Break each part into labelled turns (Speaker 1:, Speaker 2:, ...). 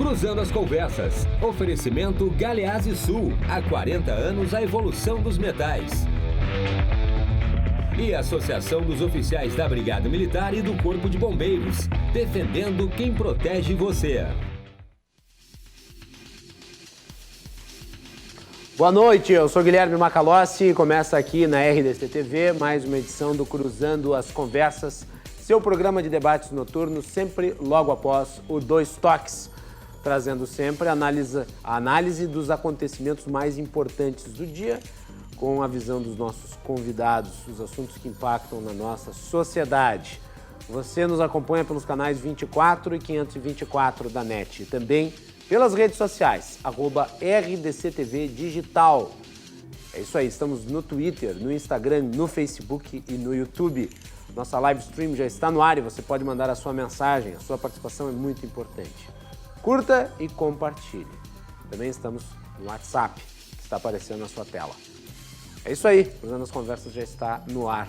Speaker 1: Cruzando as Conversas. Oferecimento Galeás e Sul. Há 40 anos a evolução dos metais. E a Associação dos Oficiais da Brigada Militar e do Corpo de Bombeiros. Defendendo quem protege você.
Speaker 2: Boa noite, eu sou Guilherme Macalossi e começa aqui na RDC TV mais uma edição do Cruzando as Conversas, seu programa de debates noturnos, sempre logo após o Dois Toques, trazendo sempre a análise dos acontecimentos mais importantes do dia, com a visão dos nossos convidados, os assuntos que impactam na nossa sociedade. Você nos acompanha pelos canais 24 e 524 da NET e também pelas redes sociais, @RDCTV Digital. É isso aí, estamos no Twitter, no Instagram, no Facebook e no YouTube. Nossa live stream já está no ar e você pode mandar a sua mensagem, a sua participação é muito importante. Curta e compartilhe. Também estamos no WhatsApp, que está aparecendo na sua tela. É isso aí, Cruzando as Conversas já está no ar.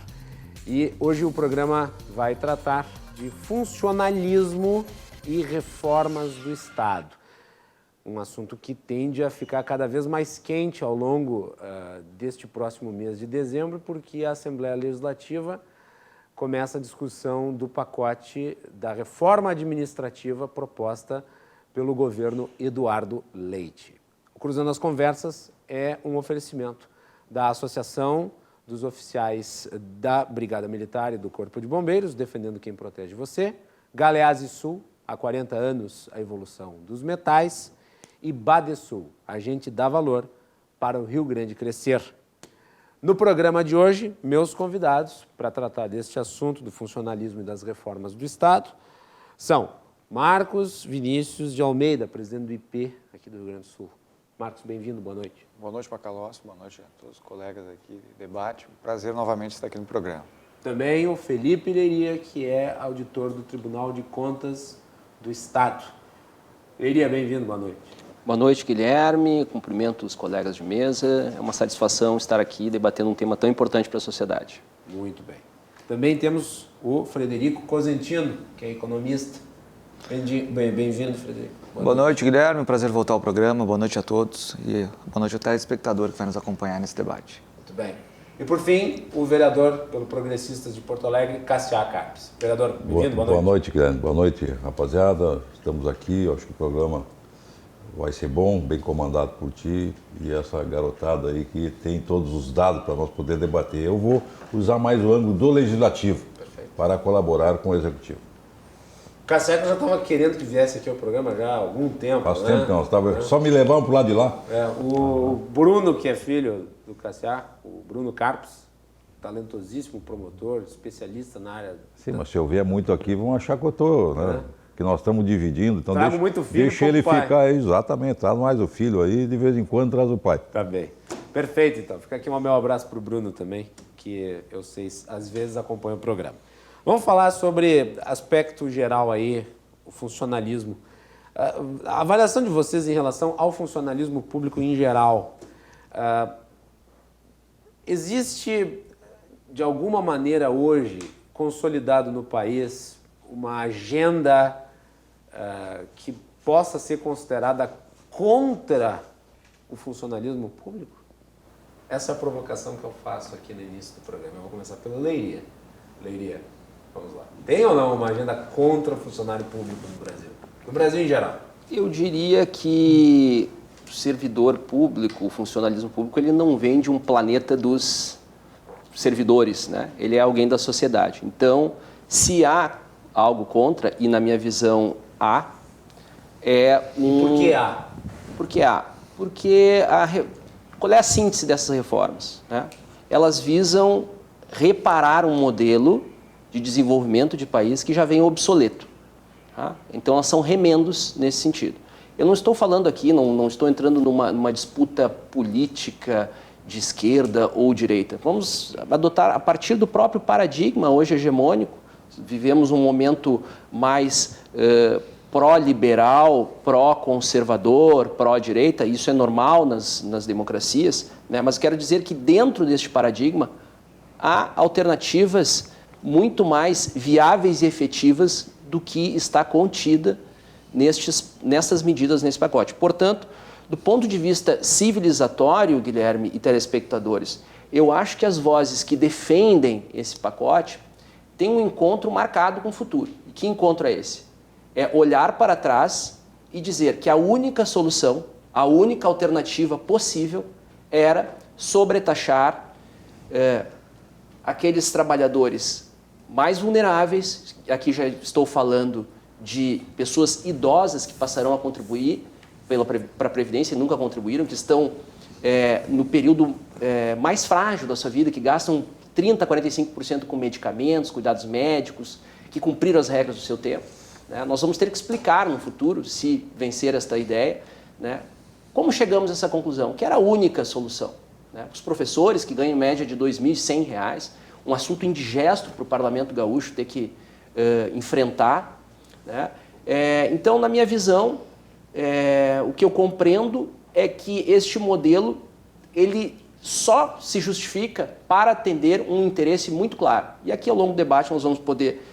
Speaker 2: E hoje o programa vai tratar de funcionalismo e reformas do Estado. Um assunto que tende a ficar cada vez mais quente ao longo deste próximo mês de dezembro, porque a Assembleia Legislativa começa a discussão do pacote da reforma administrativa proposta pelo governo Eduardo Leite. O Cruzando as Conversas é um oferecimento da Associação dos Oficiais da Brigada Militar e do Corpo de Bombeiros, defendendo quem protege você, Galeás e Sul, há 40 anos a evolução dos metais, e Badesul, a gente dá valor para o Rio Grande crescer. No programa de hoje, meus convidados para tratar deste assunto do funcionalismo e das reformas do Estado são Marcos Vinícius de Almeida, presidente do IP aqui do Rio Grande do Sul. Marcos, bem-vindo, boa noite.
Speaker 3: Boa noite, Macalossi, boa noite a todos os colegas aqui de debate. Prazer novamente estar aqui no programa.
Speaker 2: Também o Felipe Leiria, que é auditor do Tribunal de Contas do Estado. Leiria, bem-vindo, boa noite.
Speaker 4: Boa noite, Guilherme. Cumprimento os colegas de mesa. É uma satisfação estar aqui debatendo um tema tão importante para a sociedade.
Speaker 2: Muito bem. Também temos o Frederico Cosentino, que é economista. Bem-vindo, Frederico.
Speaker 3: Boa noite, Guilherme. Prazer voltar ao programa. Boa noite a todos e boa noite ao telespectador que vai nos acompanhar nesse debate.
Speaker 2: Muito bem. E, por fim, o vereador pelo Progressistas de Porto Alegre, Cassiá Carpes. Vereador, bem-vindo, boa noite.
Speaker 5: Boa noite, Guilherme. Boa noite, rapaziada. Estamos aqui, eu acho que o programa vai ser bom, bem comandado por ti e essa garotada aí que tem todos os dados para nós poder debater. Eu vou usar mais o ângulo do Legislativo. Perfeito. Para colaborar com o Executivo.
Speaker 2: O Cassiá já estava querendo que viesse aqui ao programa já há algum tempo.
Speaker 5: Faz tempo que nós estávamos, só me levavam para o lado de lá.
Speaker 2: O Bruno, que é filho do Cassiá, o Bruno Carpes, talentosíssimo promotor, especialista na área...
Speaker 5: Sim, mas se eu vier muito aqui, vão achar que eu estou... Né? Que nós estamos dividindo, então deixa ele ficar aí, exatamente, traz mais o filho aí, de vez em quando traz o pai.
Speaker 2: Tá bem. Perfeito, então. Fica aqui um meu abraço para o Bruno também, que eu sei, às vezes acompanha o programa. Vamos falar sobre aspecto geral aí, o funcionalismo. A avaliação de vocês em relação ao funcionalismo público em geral. Existe, de alguma maneira hoje, consolidado no país, uma agenda que possa ser considerada contra o funcionalismo público? Essa é a provocação que eu faço aqui no início do programa. Eu vou começar pela Leiria. Leiria, vamos lá. Tem ou não uma agenda contra o funcionário público no Brasil? No Brasil em geral?
Speaker 4: Eu diria que o servidor público, o funcionalismo público, ele não vem de um planeta dos servidores, né? Ele é alguém da sociedade. Então, se há algo contra, e na minha visão há, é um...
Speaker 2: Por que há?
Speaker 4: Por que há? Porque qual é a síntese dessas reformas, né? Elas visam reparar um modelo de desenvolvimento de país que já vem obsoleto. Tá? Então, elas são remendos nesse sentido. Eu não estou falando aqui, não estou entrando numa disputa política de esquerda ou direita. Vamos adotar, a partir do próprio paradigma hoje hegemônico, vivemos um momento mais pró-liberal, pró-conservador, pró-direita, isso é normal nas democracias, né? Mas quero dizer que dentro deste paradigma há alternativas muito mais viáveis e efetivas do que está contida nessas medidas nesse pacote. Portanto, do ponto de vista civilizatório, Guilherme e telespectadores, eu acho que as vozes que defendem esse pacote têm um encontro marcado com o futuro. E que encontro é esse? É olhar para trás e dizer que a única solução, a única alternativa possível era sobretaxar aqueles trabalhadores mais vulneráveis. Aqui já estou falando de pessoas idosas que passarão a contribuir para a Previdência e nunca contribuíram, que estão no período mais frágil da sua vida, que gastam 30% a 45% com medicamentos, cuidados médicos, que cumpriram as regras do seu tempo. Né? Nós vamos ter que explicar no futuro, se vencer esta ideia, né, como chegamos a essa conclusão, que era a única solução. Né? Os professores, que ganham em média de R$ 2.100, um assunto indigesto para o Parlamento Gaúcho ter que enfrentar. Né? Então, na minha visão, o que eu compreendo é que este modelo ele só se justifica para atender um interesse muito claro. E aqui, ao longo do debate, nós vamos poder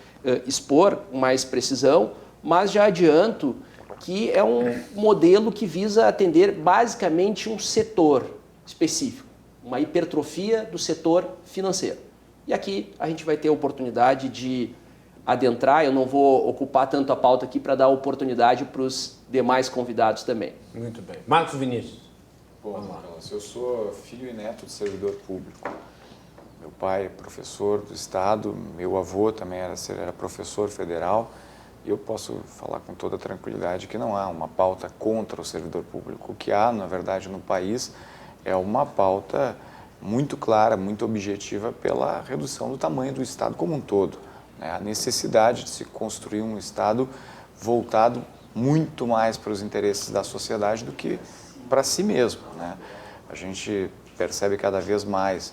Speaker 4: expor com mais precisão, mas já adianto que é um modelo que visa atender basicamente um setor específico, uma hipertrofia do setor financeiro. E aqui a gente vai ter a oportunidade de adentrar, eu não vou ocupar tanto a pauta aqui para dar oportunidade para os demais convidados também.
Speaker 2: Muito bem. Marcos Vinícius.
Speaker 6: Bom, eu sou filho e neto de servidor público. Meu pai é professor do Estado, meu avô também era professor federal, e eu posso falar com toda tranquilidade que não há uma pauta contra o servidor público. O que há, na verdade, no país é uma pauta muito clara, muito objetiva pela redução do tamanho do Estado como um todo. Né? A necessidade de se construir um Estado voltado muito mais para os interesses da sociedade do que para si mesmo. Né? A gente percebe cada vez mais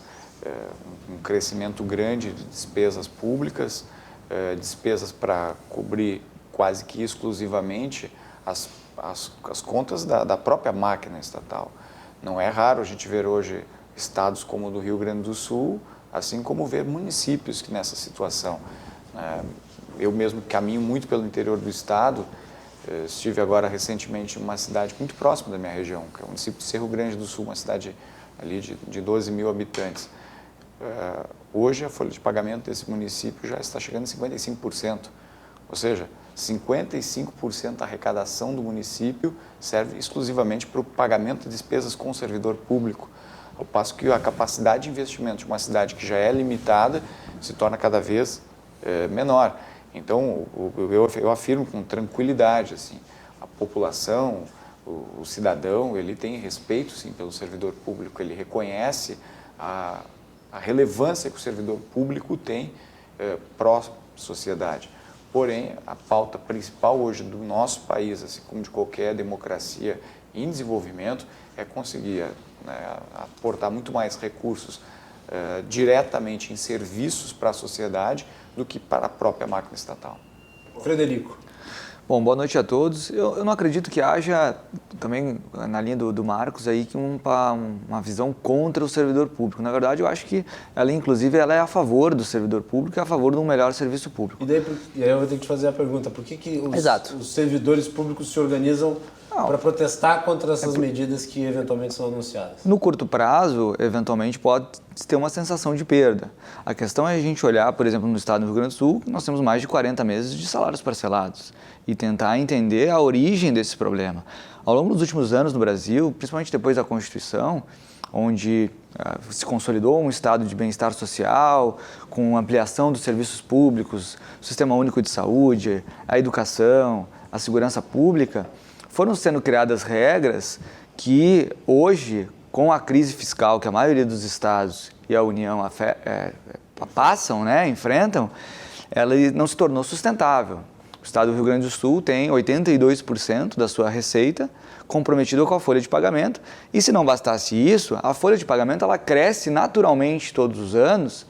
Speaker 6: um crescimento grande de despesas públicas, despesas para cobrir quase que exclusivamente as contas da própria máquina estatal. Não é raro a gente ver hoje estados como o do Rio Grande do Sul, assim como ver municípios que nessa situação. Eu mesmo caminho muito pelo interior do estado, estive agora recentemente em uma cidade muito próxima da minha região, que é o município de Cerro Grande do Sul, uma cidade ali de 12 mil habitantes. Hoje a folha de pagamento desse município já está chegando a 55%, ou seja, 55% da arrecadação do município serve exclusivamente para o pagamento de despesas com o servidor público, ao passo que a capacidade de investimento de uma cidade que já é limitada se torna cada vez menor. Então, eu afirmo com tranquilidade, assim, a população, o cidadão, ele tem respeito, sim, pelo servidor público, ele reconhece a relevância que o servidor público tem pró-sociedade. Porém, a pauta principal hoje do nosso país, assim como de qualquer democracia em desenvolvimento, é conseguir aportar muito mais recursos diretamente em serviços para a sociedade do que para a própria máquina estatal.
Speaker 2: Frederico.
Speaker 3: Bom, boa noite a todos. Eu não acredito que haja, também na linha do Marcos, aí, que uma visão contra o servidor público. Na verdade, eu acho que ela, inclusive, ela é a favor do servidor público e a favor de um melhor serviço público.
Speaker 2: E aí eu vou ter que te fazer a pergunta, por que os servidores públicos se organizam para protestar contra essas medidas que eventualmente são anunciadas?
Speaker 3: No curto prazo, eventualmente, pode ter uma sensação de perda. A questão é a gente olhar, por exemplo, no estado do Rio Grande do Sul, nós temos mais de 40 meses de salários parcelados e tentar entender a origem desse problema. Ao longo dos últimos anos no Brasil, principalmente depois da Constituição, onde se consolidou um estado de bem-estar social, com ampliação dos serviços públicos, o Sistema Único de Saúde, a educação, a segurança pública, foram sendo criadas regras que hoje, com a crise fiscal que a maioria dos estados e a União passam, enfrentam, ela não se tornou sustentável. O estado do Rio Grande do Sul tem 82% da sua receita comprometida com a folha de pagamento, e se não bastasse isso, a folha de pagamento ela cresce naturalmente todos os anos,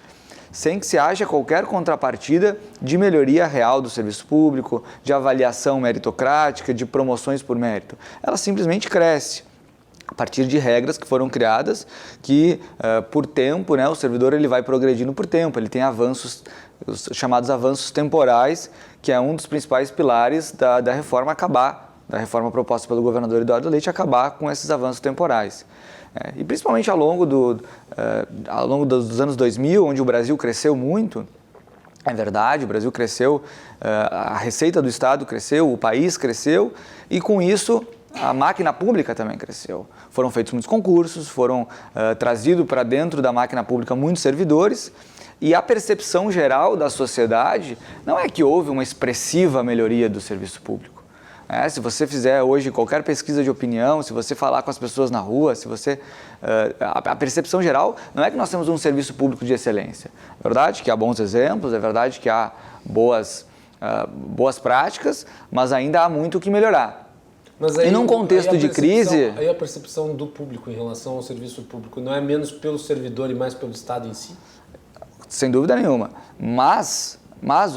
Speaker 3: sem que se haja qualquer contrapartida de melhoria real do serviço público, de avaliação meritocrática, de promoções por mérito. Ela simplesmente cresce a partir de regras que foram criadas que, por tempo, o servidor ele vai progredindo por tempo, ele tem avanços os chamados avanços temporais, que é um dos principais pilares da reforma da reforma proposta pelo governador Eduardo Leite, acabar com esses avanços temporais. E principalmente ao longo dos anos 2000, onde o Brasil cresceu muito, é verdade, o Brasil cresceu, a receita do Estado cresceu, o país cresceu, e com isso a máquina pública também cresceu. Foram feitos muitos concursos, foram trazidos para dentro da máquina pública muitos servidores, e a percepção geral da sociedade não é que houve uma expressiva melhoria do serviço público. Se você fizer hoje qualquer pesquisa de opinião, se você falar com as pessoas na rua, a percepção geral não é que nós temos um serviço público de excelência. É verdade que há bons exemplos, é verdade que há boas práticas, mas ainda há muito o que melhorar.
Speaker 2: Mas aí,
Speaker 3: e num contexto de crise...
Speaker 2: Aí a percepção do público em relação ao serviço público não é menos pelo servidor e mais pelo Estado em si?
Speaker 3: Sem dúvida nenhuma. Mas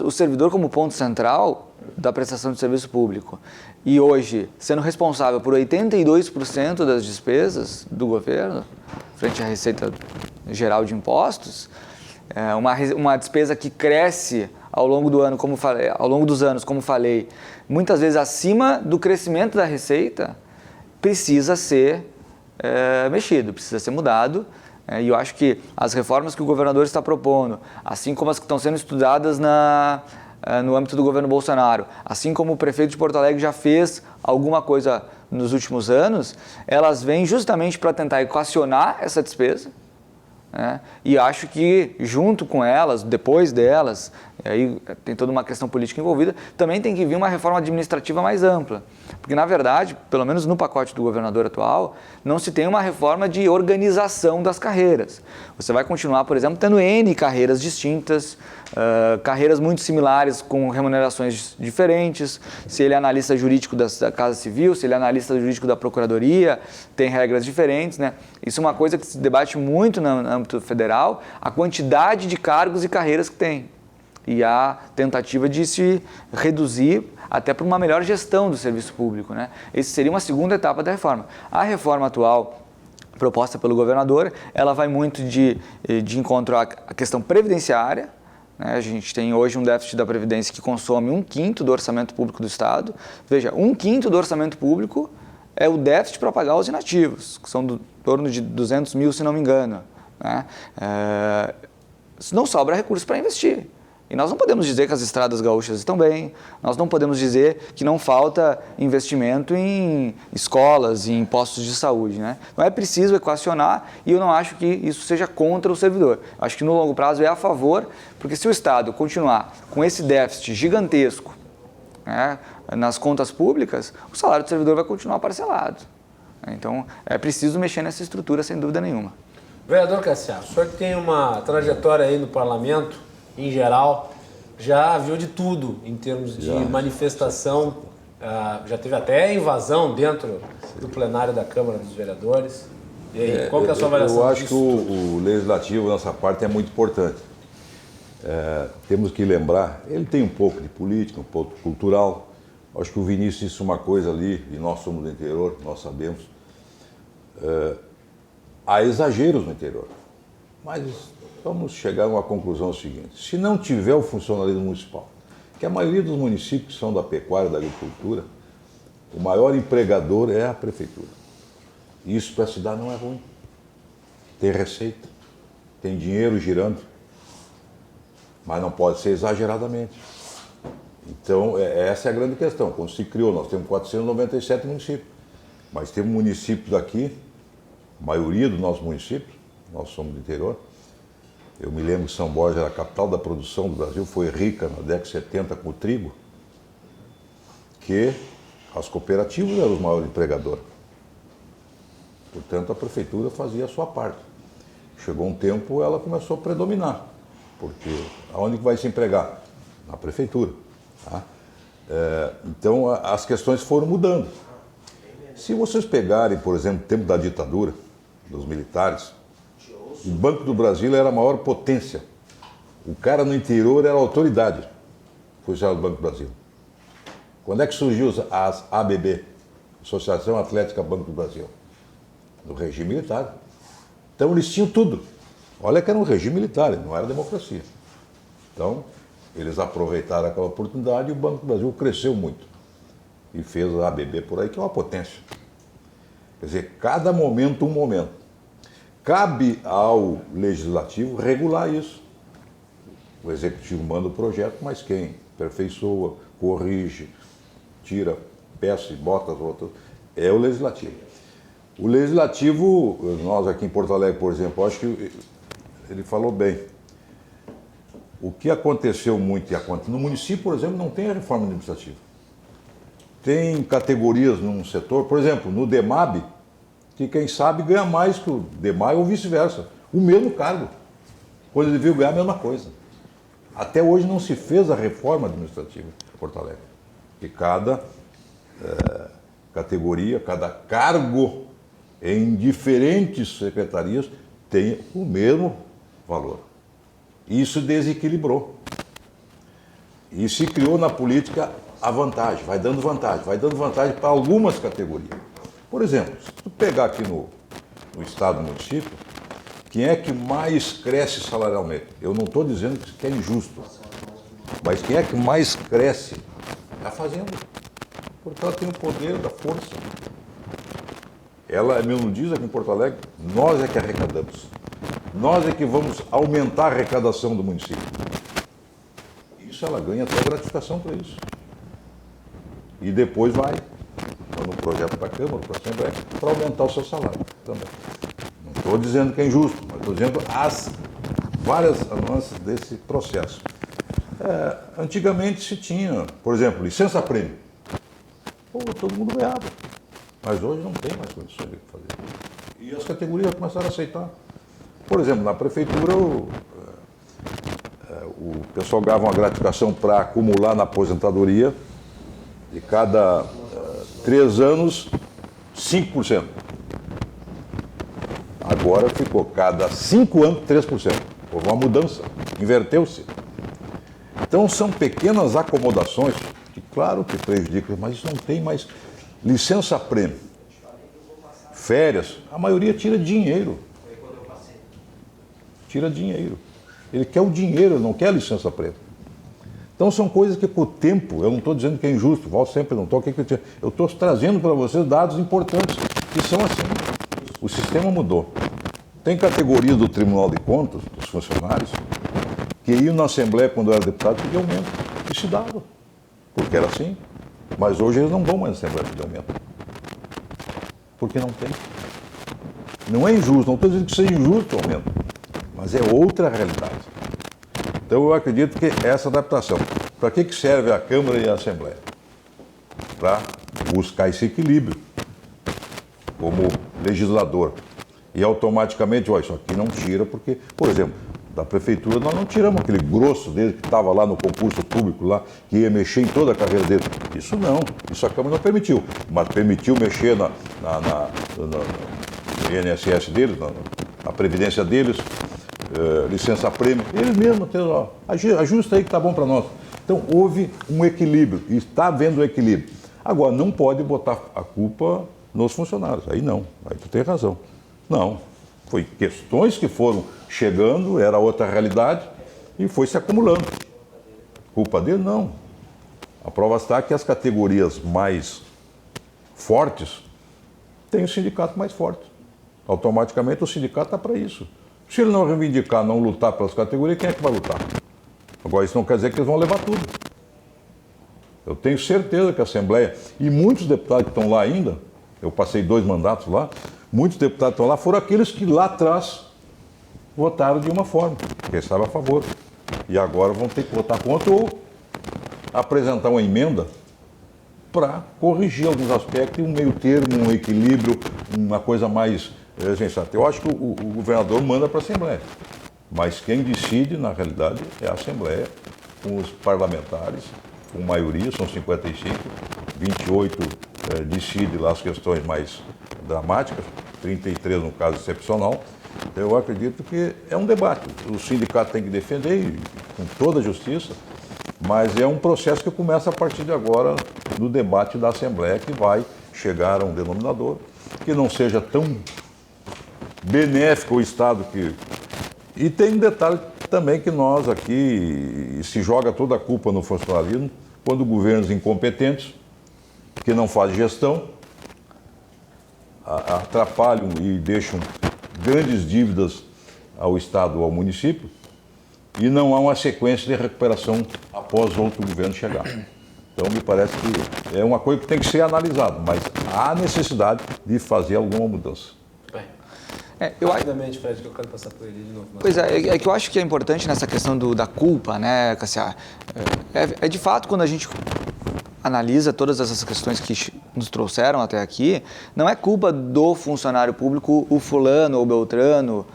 Speaker 3: o servidor como ponto central da prestação de serviço público e hoje sendo responsável por 82% das despesas do governo, frente à Receita Geral de Impostos, uma despesa que cresce ao longo dos anos, como falei, muitas vezes acima do crescimento da receita, precisa ser mexido, precisa ser mudado. E eu acho que as reformas que o governador está propondo, assim como as que estão sendo estudadas no âmbito do governo Bolsonaro, assim como o prefeito de Porto Alegre já fez alguma coisa nos últimos anos, elas vêm justamente para tentar equacionar essa despesa. E acho que junto com elas, depois delas, e aí tem toda uma questão política envolvida, também tem que vir uma reforma administrativa mais ampla. Porque, na verdade, pelo menos no pacote do governador atual, não se tem uma reforma de organização das carreiras. Você vai continuar, por exemplo, tendo N carreiras distintas, carreiras muito similares com remunerações diferentes. Se ele é analista jurídico da Casa Civil, se ele é analista jurídico da Procuradoria, tem regras diferentes, né? Isso é uma coisa que se debate muito no âmbito federal, a quantidade de cargos e carreiras que tem. E a tentativa de se reduzir até para uma melhor gestão do serviço público, né? Essa seria uma segunda etapa da reforma. A reforma atual proposta pelo governador, ela vai muito de encontro à questão previdenciária, né? A gente tem hoje um déficit da Previdência que consome 1/5 do orçamento público do Estado. Veja, 1/5 do orçamento público é o déficit para pagar os inativos, que são em torno de 200 mil, se não me engano, né? Não sobra recurso para investir. E nós não podemos dizer que as estradas gaúchas estão bem, nós não podemos dizer que não falta investimento em escolas e em postos de saúde, né? Então é preciso equacionar e eu não acho que isso seja contra o servidor. Eu acho que no longo prazo é a favor, porque se o Estado continuar com esse déficit gigantesco, né, nas contas públicas, o salário do servidor vai continuar parcelado. Então é preciso mexer nessa estrutura, sem dúvida nenhuma.
Speaker 2: Vereador Cassiano, o senhor que tem uma trajetória aí no parlamento, em geral, já viu de tudo em termos de manifestação, já teve até invasão dentro do plenário da Câmara dos Vereadores. E aí, qual que é a sua avaliação disso?
Speaker 5: Eu acho que o legislativo nessa parte é muito importante. Temos que lembrar, ele tem um pouco de política, um pouco cultural. Acho que o Vinícius disse uma coisa ali, e nós somos do interior, nós sabemos. Há exageros no interior, mas vamos chegar a uma conclusão seguinte: se não tiver o funcionalismo municipal, que a maioria dos municípios que são da pecuária e da agricultura, o maior empregador é a prefeitura. E isso para a cidade não é ruim. Tem receita, tem dinheiro girando, mas não pode ser exageradamente. Então, essa é a grande questão. Quando se criou, nós temos 497 municípios, mas temos municípios daqui, a maioria dos nossos municípios, nós somos do interior. Eu me lembro que São Borja era a capital da produção do Brasil, foi rica na década de 70 com o trigo, que as cooperativas eram os maiores empregadores. Portanto, a prefeitura fazia a sua parte. Chegou um tempo, ela começou a predominar, porque aonde que vai se empregar? Na prefeitura. Tá? Então, as questões foram mudando. Se vocês pegarem, por exemplo, o tempo da ditadura, dos militares, o Banco do Brasil era a maior potência. O cara no interior era a autoridade, funcionário do Banco do Brasil. Quando é que surgiu as ABB, Associação Atlética Banco do Brasil? No regime militar. Então eles tinham tudo. Olha que era um regime militar, não era democracia. Então, Eles aproveitaram aquela oportunidade e o Banco do Brasil cresceu muito. E fez a ABB por aí, que é uma potência. Quer dizer, cada momento um momento. Cabe ao Legislativo regular isso. O Executivo manda o projeto, mas quem aperfeiçoa, corrige, tira peça e bota as outras, é o Legislativo. O Legislativo, nós aqui em Porto Alegre, por exemplo, acho que ele falou bem. O que aconteceu muito e acontece no município, por exemplo, não tem a reforma administrativa. Tem categorias num setor, por exemplo, no DEMAB, que quem sabe ganha mais que o DEMAI ou vice-versa. O mesmo cargo. Quando ele veio ganhar a mesma coisa. Até hoje não se fez a reforma administrativa em Porto Alegre. Que cada categoria, cada cargo em diferentes secretarias tem o mesmo valor. Isso desequilibrou. E se criou na política a vantagem, vai dando vantagem para algumas categorias. Por exemplo, se tu pegar aqui no estado, no município, quem é que mais cresce salarialmente? Eu não estou dizendo que é injusto, mas quem é que mais cresce é a Fazenda, porque ela tem o poder da força. Ela mesmo diz aqui em Porto Alegre, nós é que arrecadamos. Nós é que vamos aumentar a arrecadação do município. Isso ela ganha até gratificação para isso. E depois vai, no projeto para a Câmara, para a Assembleia, para aumentar o seu salário também. Não estou dizendo que é injusto, mas estou dizendo as várias nuances desse processo. Antigamente se tinha, por exemplo, licença-prêmio. Todo mundo ganhava. Mas hoje não tem mais condições de fazer. E as categorias começaram a aceitar. Por exemplo, na prefeitura, o pessoal ganhava uma gratificação para acumular na aposentadoria de cada 3 anos, 5%. Agora ficou cada 5 anos, 3%. Houve uma mudança, inverteu-se. Então são pequenas acomodações que, claro, que prejudicam, mas isso não tem mais licença-prêmio. Férias, a maioria tira dinheiro. Tira dinheiro. Ele quer o dinheiro, não quer a licença-prêmio. Então são coisas que, por tempo, eu não estou dizendo que é injusto, volto sempre, não estou aqui criticando. Eu estou trazendo para vocês dados importantes, que são assim. O sistema mudou. Tem categorias do Tribunal de Contas, dos funcionários, que iam na Assembleia, quando eu era deputado, pedir aumento. E se dava. Porque era assim. Mas hoje eles não vão mais na Assembleia pedir aumento. Porque não tem. Não é injusto, não estou dizendo que seja injusto o aumento. Mas é outra realidade. Então eu acredito que essa adaptação. Para que serve a Câmara e a Assembleia? Para buscar esse equilíbrio como legislador. E automaticamente, isso aqui não tira, porque, por exemplo, da Prefeitura nós não tiramos aquele grosso dele que estava lá no concurso público, lá, que ia mexer em toda a carreira dele. Isso não, isso a Câmara não permitiu. Mas permitiu mexer no INSS deles, na Previdência deles, licença-prêmio, eles mesmos, ajusta aí que está bom para nós. Então houve um equilíbrio, e está havendo um equilíbrio. Agora, não pode botar a culpa nos funcionários, aí não, aí tu tem razão. Não, foi questões que foram chegando, era outra realidade, e foi se acumulando. Culpa dele? Não. A prova está que as categorias mais fortes têm o sindicato mais forte. Automaticamente o sindicato está para isso. Se ele não reivindicar, não lutar pelas categorias, quem é que vai lutar? Agora, isso não quer dizer que eles vão levar tudo. Eu tenho certeza que a Assembleia, e muitos deputados que estão lá ainda, eu passei 2 mandatos lá, muitos deputados que estão lá foram aqueles que lá atrás votaram de uma forma, quem estava a favor. E agora vão ter que votar contra ou apresentar uma emenda para corrigir alguns aspectos, um meio termo, um equilíbrio, uma coisa mais sensata. Eu acho que o governador manda para a Assembleia, mas quem decide, na realidade, é a Assembleia, com os parlamentares, com maioria, são 55, 28 decide lá as questões mais dramáticas, 33 no caso excepcional. Eu acredito que é um debate. O sindicato tem que defender, com toda a justiça, mas é um processo que começa a partir de agora no debate da Assembleia, que vai chegar a um denominador que não seja tão benéfico ao Estado que... E tem um detalhe também que nós aqui se joga toda a culpa no funcionalismo quando governos incompetentes, que não fazem gestão, atrapalham e deixam grandes dívidas ao Estado ou ao município e não há uma sequência de recuperação após outro governo chegar. Então, me parece que é uma coisa que tem que ser analisada, mas há necessidade de fazer alguma mudança.
Speaker 2: Rapidamente, Fred, que eu quero passar por ele de novo.
Speaker 3: Pois é que eu acho que é importante nessa questão da culpa, né, Cassiar? É de fato, quando a gente analisa todas essas questões que nos trouxeram até aqui, não é culpa do funcionário público, o fulano ou beltrano,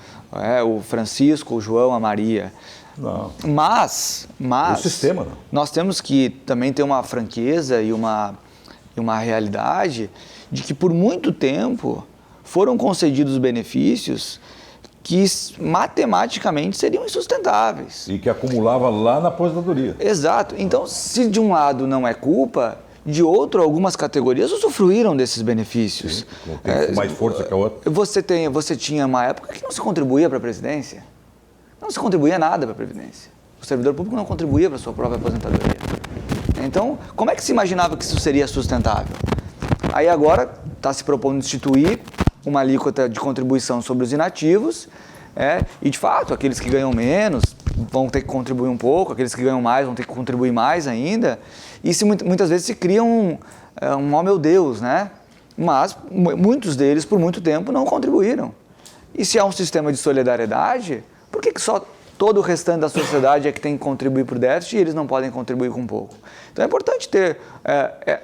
Speaker 3: o Francisco, o João, a Maria.
Speaker 5: Não.
Speaker 3: Mas
Speaker 5: o sistema, não.
Speaker 3: Nós temos que também ter uma franqueza e uma realidade de que por muito tempo foram concedidos benefícios que matematicamente seriam insustentáveis.
Speaker 5: E que acumulava lá na aposentadoria.
Speaker 3: Exato. Então, se de um lado não é culpa, de outro, algumas categorias usufruíram desses benefícios.
Speaker 5: Sim, tem mais força que a outra.
Speaker 3: Você tinha uma época que não se contribuía para a Previdência. Não se contribuía nada para a Previdência. O servidor público não contribuía para a sua própria aposentadoria. Então, como é que se imaginava que isso seria sustentável? Aí agora está se propondo instituir uma alíquota de contribuição sobre os inativos, e de fato, aqueles que ganham menos vão ter que contribuir um pouco, aqueles que ganham mais vão ter que contribuir mais ainda, e muitas vezes se cria um oh meu Deus, né? Mas muitos deles, por muito tempo, não contribuíram. E se há um sistema de solidariedade, por que só todo o restante da sociedade é que tem que contribuir para o déficit e eles não podem contribuir com pouco? Então é importante ter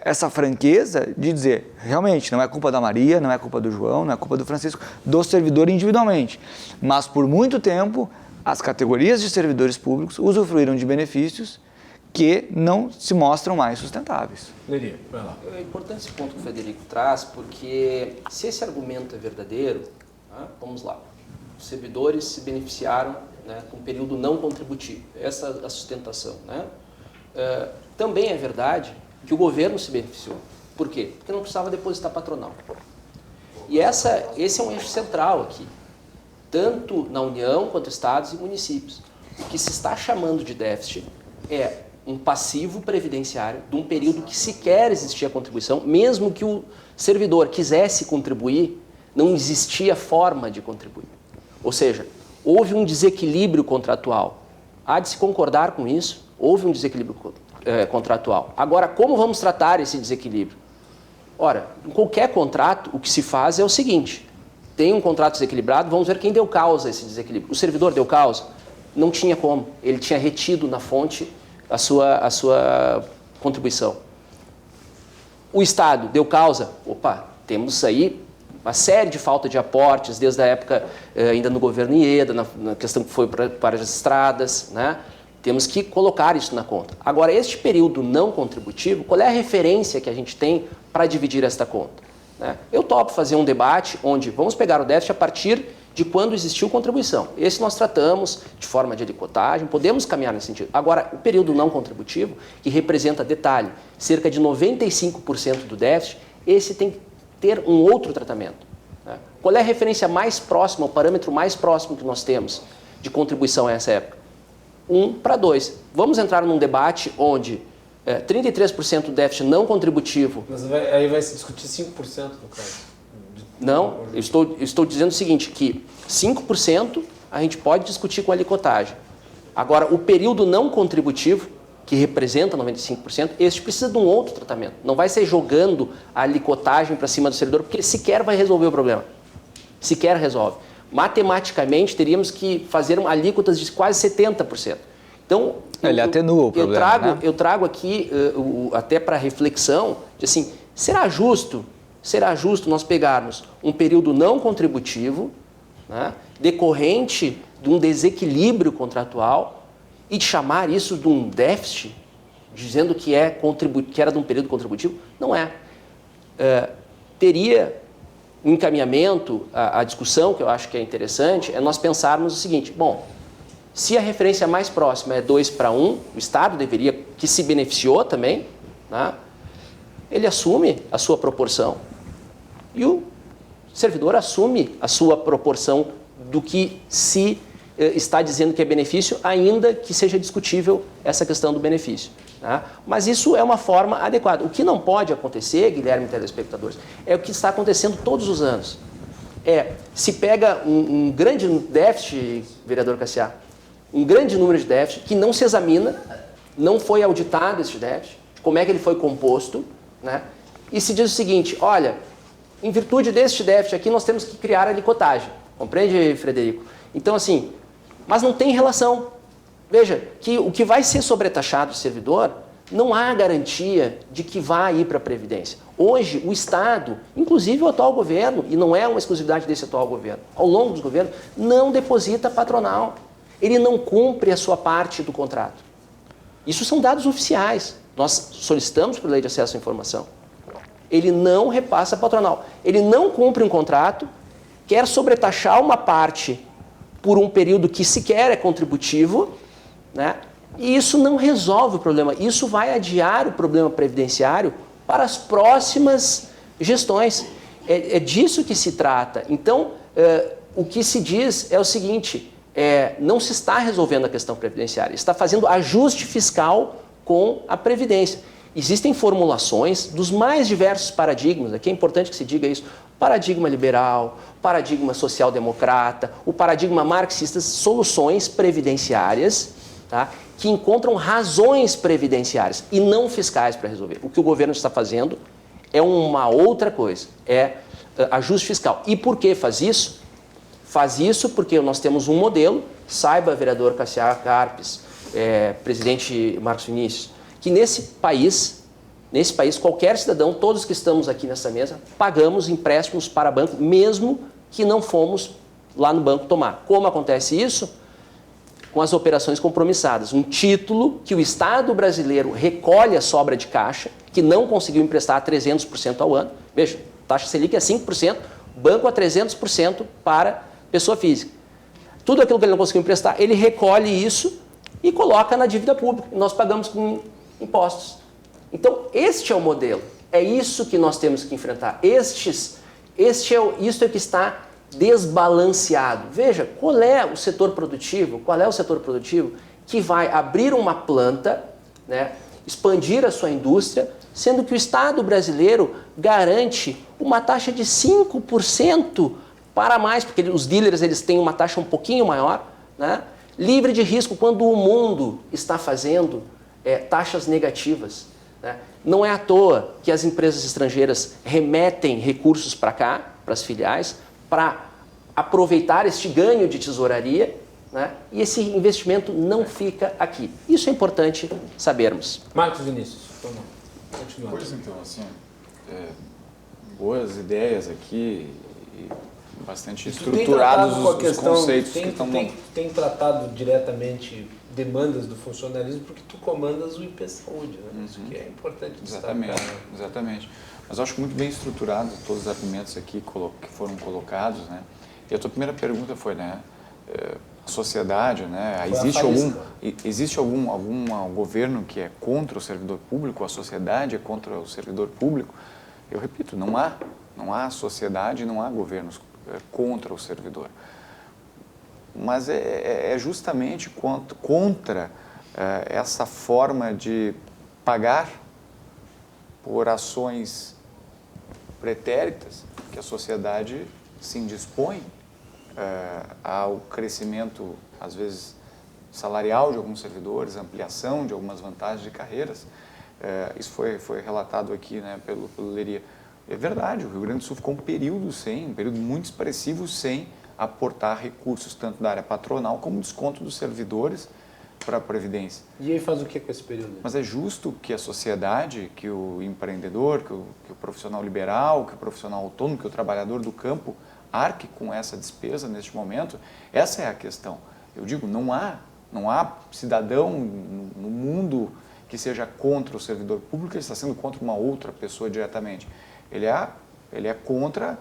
Speaker 3: essa franqueza de dizer, realmente, não é culpa da Maria, não é culpa do João, não é culpa do Francisco, do servidor individualmente. Mas por muito tempo, as categorias de servidores públicos usufruíram de benefícios que não se mostram mais sustentáveis.
Speaker 2: Leria, vai lá.
Speaker 4: É importante esse ponto que o Frederico traz, porque se esse argumento é verdadeiro, vamos lá, os servidores se beneficiaram, né, com um período não contributivo, essa é a sustentação, né? Também é verdade que o governo se beneficiou. Por quê? Porque não precisava depositar patronal. E esse é um eixo central aqui, tanto na União quanto estados e municípios. O que se está chamando de déficit é um passivo previdenciário de um período que sequer existia contribuição, mesmo que o servidor quisesse contribuir, não existia forma de contribuir. Ou seja, houve um desequilíbrio contratual. Há de se concordar com isso, houve um desequilíbrio contratual. Agora, como vamos tratar esse desequilíbrio? Ora, em qualquer contrato, o que se faz é o seguinte, tem um contrato desequilibrado, vamos ver quem deu causa a esse desequilíbrio. O servidor deu causa? Não tinha como, ele tinha retido na fonte a sua contribuição. O Estado deu causa? Opa, temos aí uma série de falta de aportes, desde a época ainda no governo Ieda, na questão que foi para as estradas, né? Temos que colocar isso na conta. Agora, este período não contributivo, qual é a referência que a gente tem para dividir esta conta? Né? Eu topo fazer um debate onde vamos pegar o déficit a partir de quando existiu contribuição. Esse nós tratamos de forma de alicotagem, podemos caminhar nesse sentido. Agora, o período não contributivo, que representa, detalhe, cerca de 95% do déficit, esse tem que ter um outro tratamento. Né? Qual é a referência mais próxima, o parâmetro mais próximo que nós temos de contribuição a essa época? 1 para 2. Vamos entrar num debate onde 33% do déficit não contributivo...
Speaker 2: Mas aí vai se discutir 5% no caso.
Speaker 4: Não, eu estou dizendo o seguinte, que 5% a gente pode discutir com a alicotagem. Agora, o período não contributivo, que representa 95%, este precisa de um outro tratamento. Não vai ser jogando a alicotagem para cima do servidor, porque sequer vai resolver o problema. Sequer resolve. Matematicamente, teríamos que fazer alíquotas de quase 70%. Então,
Speaker 3: ele atenua o problema,
Speaker 4: eu trago aqui, até para reflexão, de assim, será justo nós pegarmos um período não contributivo, né, decorrente de um desequilíbrio contratual, e de chamar isso de um déficit, dizendo que era de um período contributivo? Não é. Teria um encaminhamento, a discussão, que eu acho que é interessante, é nós pensarmos o seguinte, bom, se a referência mais próxima é 2 para 1, o Estado deveria, que se beneficiou também, né, ele assume a sua proporção. E o servidor assume a sua proporção do que se está dizendo que é benefício, ainda que seja discutível essa questão do benefício. Tá? Mas isso é uma forma adequada. O que não pode acontecer, Guilherme e telespectadores, é o que está acontecendo todos os anos. Se pega um grande déficit, vereador Cassiá, um grande número de déficit que não se examina, não foi auditado esse déficit, como é que ele foi composto, né? E se diz o seguinte, olha, em virtude deste déficit aqui nós temos que criar a licotagem. Compreende, Frederico? Então, assim, mas não tem relação. Veja, que o que vai ser sobretaxado do servidor, não há garantia de que vá ir para a Previdência. Hoje, o Estado, inclusive o atual governo, e não é uma exclusividade desse atual governo, ao longo dos governos, não deposita patronal. Ele não cumpre a sua parte do contrato. Isso são dados oficiais. Nós solicitamos por lei de acesso à informação. Ele não repassa patronal. Ele não cumpre um contrato, quer sobretaxar uma parte por um período que sequer é contributivo, né? E isso não resolve o problema. Isso vai adiar o problema previdenciário para as próximas gestões. É disso que se trata. Então, o que se diz é o seguinte, não se está resolvendo a questão previdenciária, está fazendo ajuste fiscal com a Previdência. Existem formulações dos mais diversos paradigmas, aqui é importante que se diga isso, paradigma liberal, paradigma social-democrata, o paradigma marxista, soluções previdenciárias, tá, que encontram razões previdenciárias e não fiscais para resolver. O que o governo está fazendo é uma outra coisa, ajuste fiscal. E por que faz isso? Faz isso porque nós temos um modelo, saiba, vereador Cassiá Carpes, presidente Marcos Vinícius, que nesse país, qualquer cidadão, todos que estamos aqui nessa mesa, pagamos empréstimos para banco, mesmo que não fomos lá no banco tomar. Como acontece isso? Com as operações compromissadas. Um título que o Estado brasileiro recolhe a sobra de caixa, que não conseguiu emprestar a 300% ao ano. Veja, taxa Selic é 5%, banco a 300% para pessoa física. Tudo aquilo que ele não conseguiu emprestar, ele recolhe isso e coloca na dívida pública. E nós pagamos com impostos. Então, este é o modelo. É isso que nós temos que enfrentar. Isso é o que está desbalanceado. Veja, qual é o setor produtivo que vai abrir uma planta, né, expandir a sua indústria, sendo que o Estado brasileiro garante uma taxa de 5% para mais, porque os dealers eles têm uma taxa um pouquinho maior, né, livre de risco, quando o mundo está fazendo taxas negativas. Né? Não é à toa que as empresas estrangeiras remetem recursos para cá, para as filiais, para aproveitar este ganho de tesouraria, né? E esse investimento não fica aqui. Isso é importante sabermos.
Speaker 2: Marcos Vinícius, continua.
Speaker 6: Pois então, assim, boas ideias aqui e bastante estruturados os conceitos que estão...
Speaker 2: Tem tratado diretamente demandas do funcionalismo porque tu comandas o IP Saúde, né? Isso que é importante destacar.
Speaker 6: Exatamente. Mas eu acho muito bem estruturado todos os argumentos aqui que foram colocados, né? E a tua primeira pergunta foi, né, a sociedade, né, existe algum governo que é contra o servidor público, a sociedade é contra o servidor público? Eu repito, não há sociedade, não há governos contra o servidor. Mas é justamente contra essa forma de pagar por ações pretéritas que a sociedade se indispõe ao crescimento, às vezes, salarial de alguns servidores, ampliação de algumas vantagens de carreiras. Isso foi relatado aqui, né, pelo Leria. É verdade, o Rio Grande do Sul ficou um período muito expressivo sem aportar recursos, tanto da área patronal como desconto dos servidores para a Previdência.
Speaker 2: E aí faz o que com esse período?
Speaker 6: Mas é justo que a sociedade, que o empreendedor, que o profissional liberal, que o profissional autônomo, que o trabalhador do campo arque com essa despesa neste momento. Essa é a questão. Eu digo, não há cidadão no mundo que seja contra o servidor público, ele está sendo contra uma outra pessoa diretamente. Ele é contra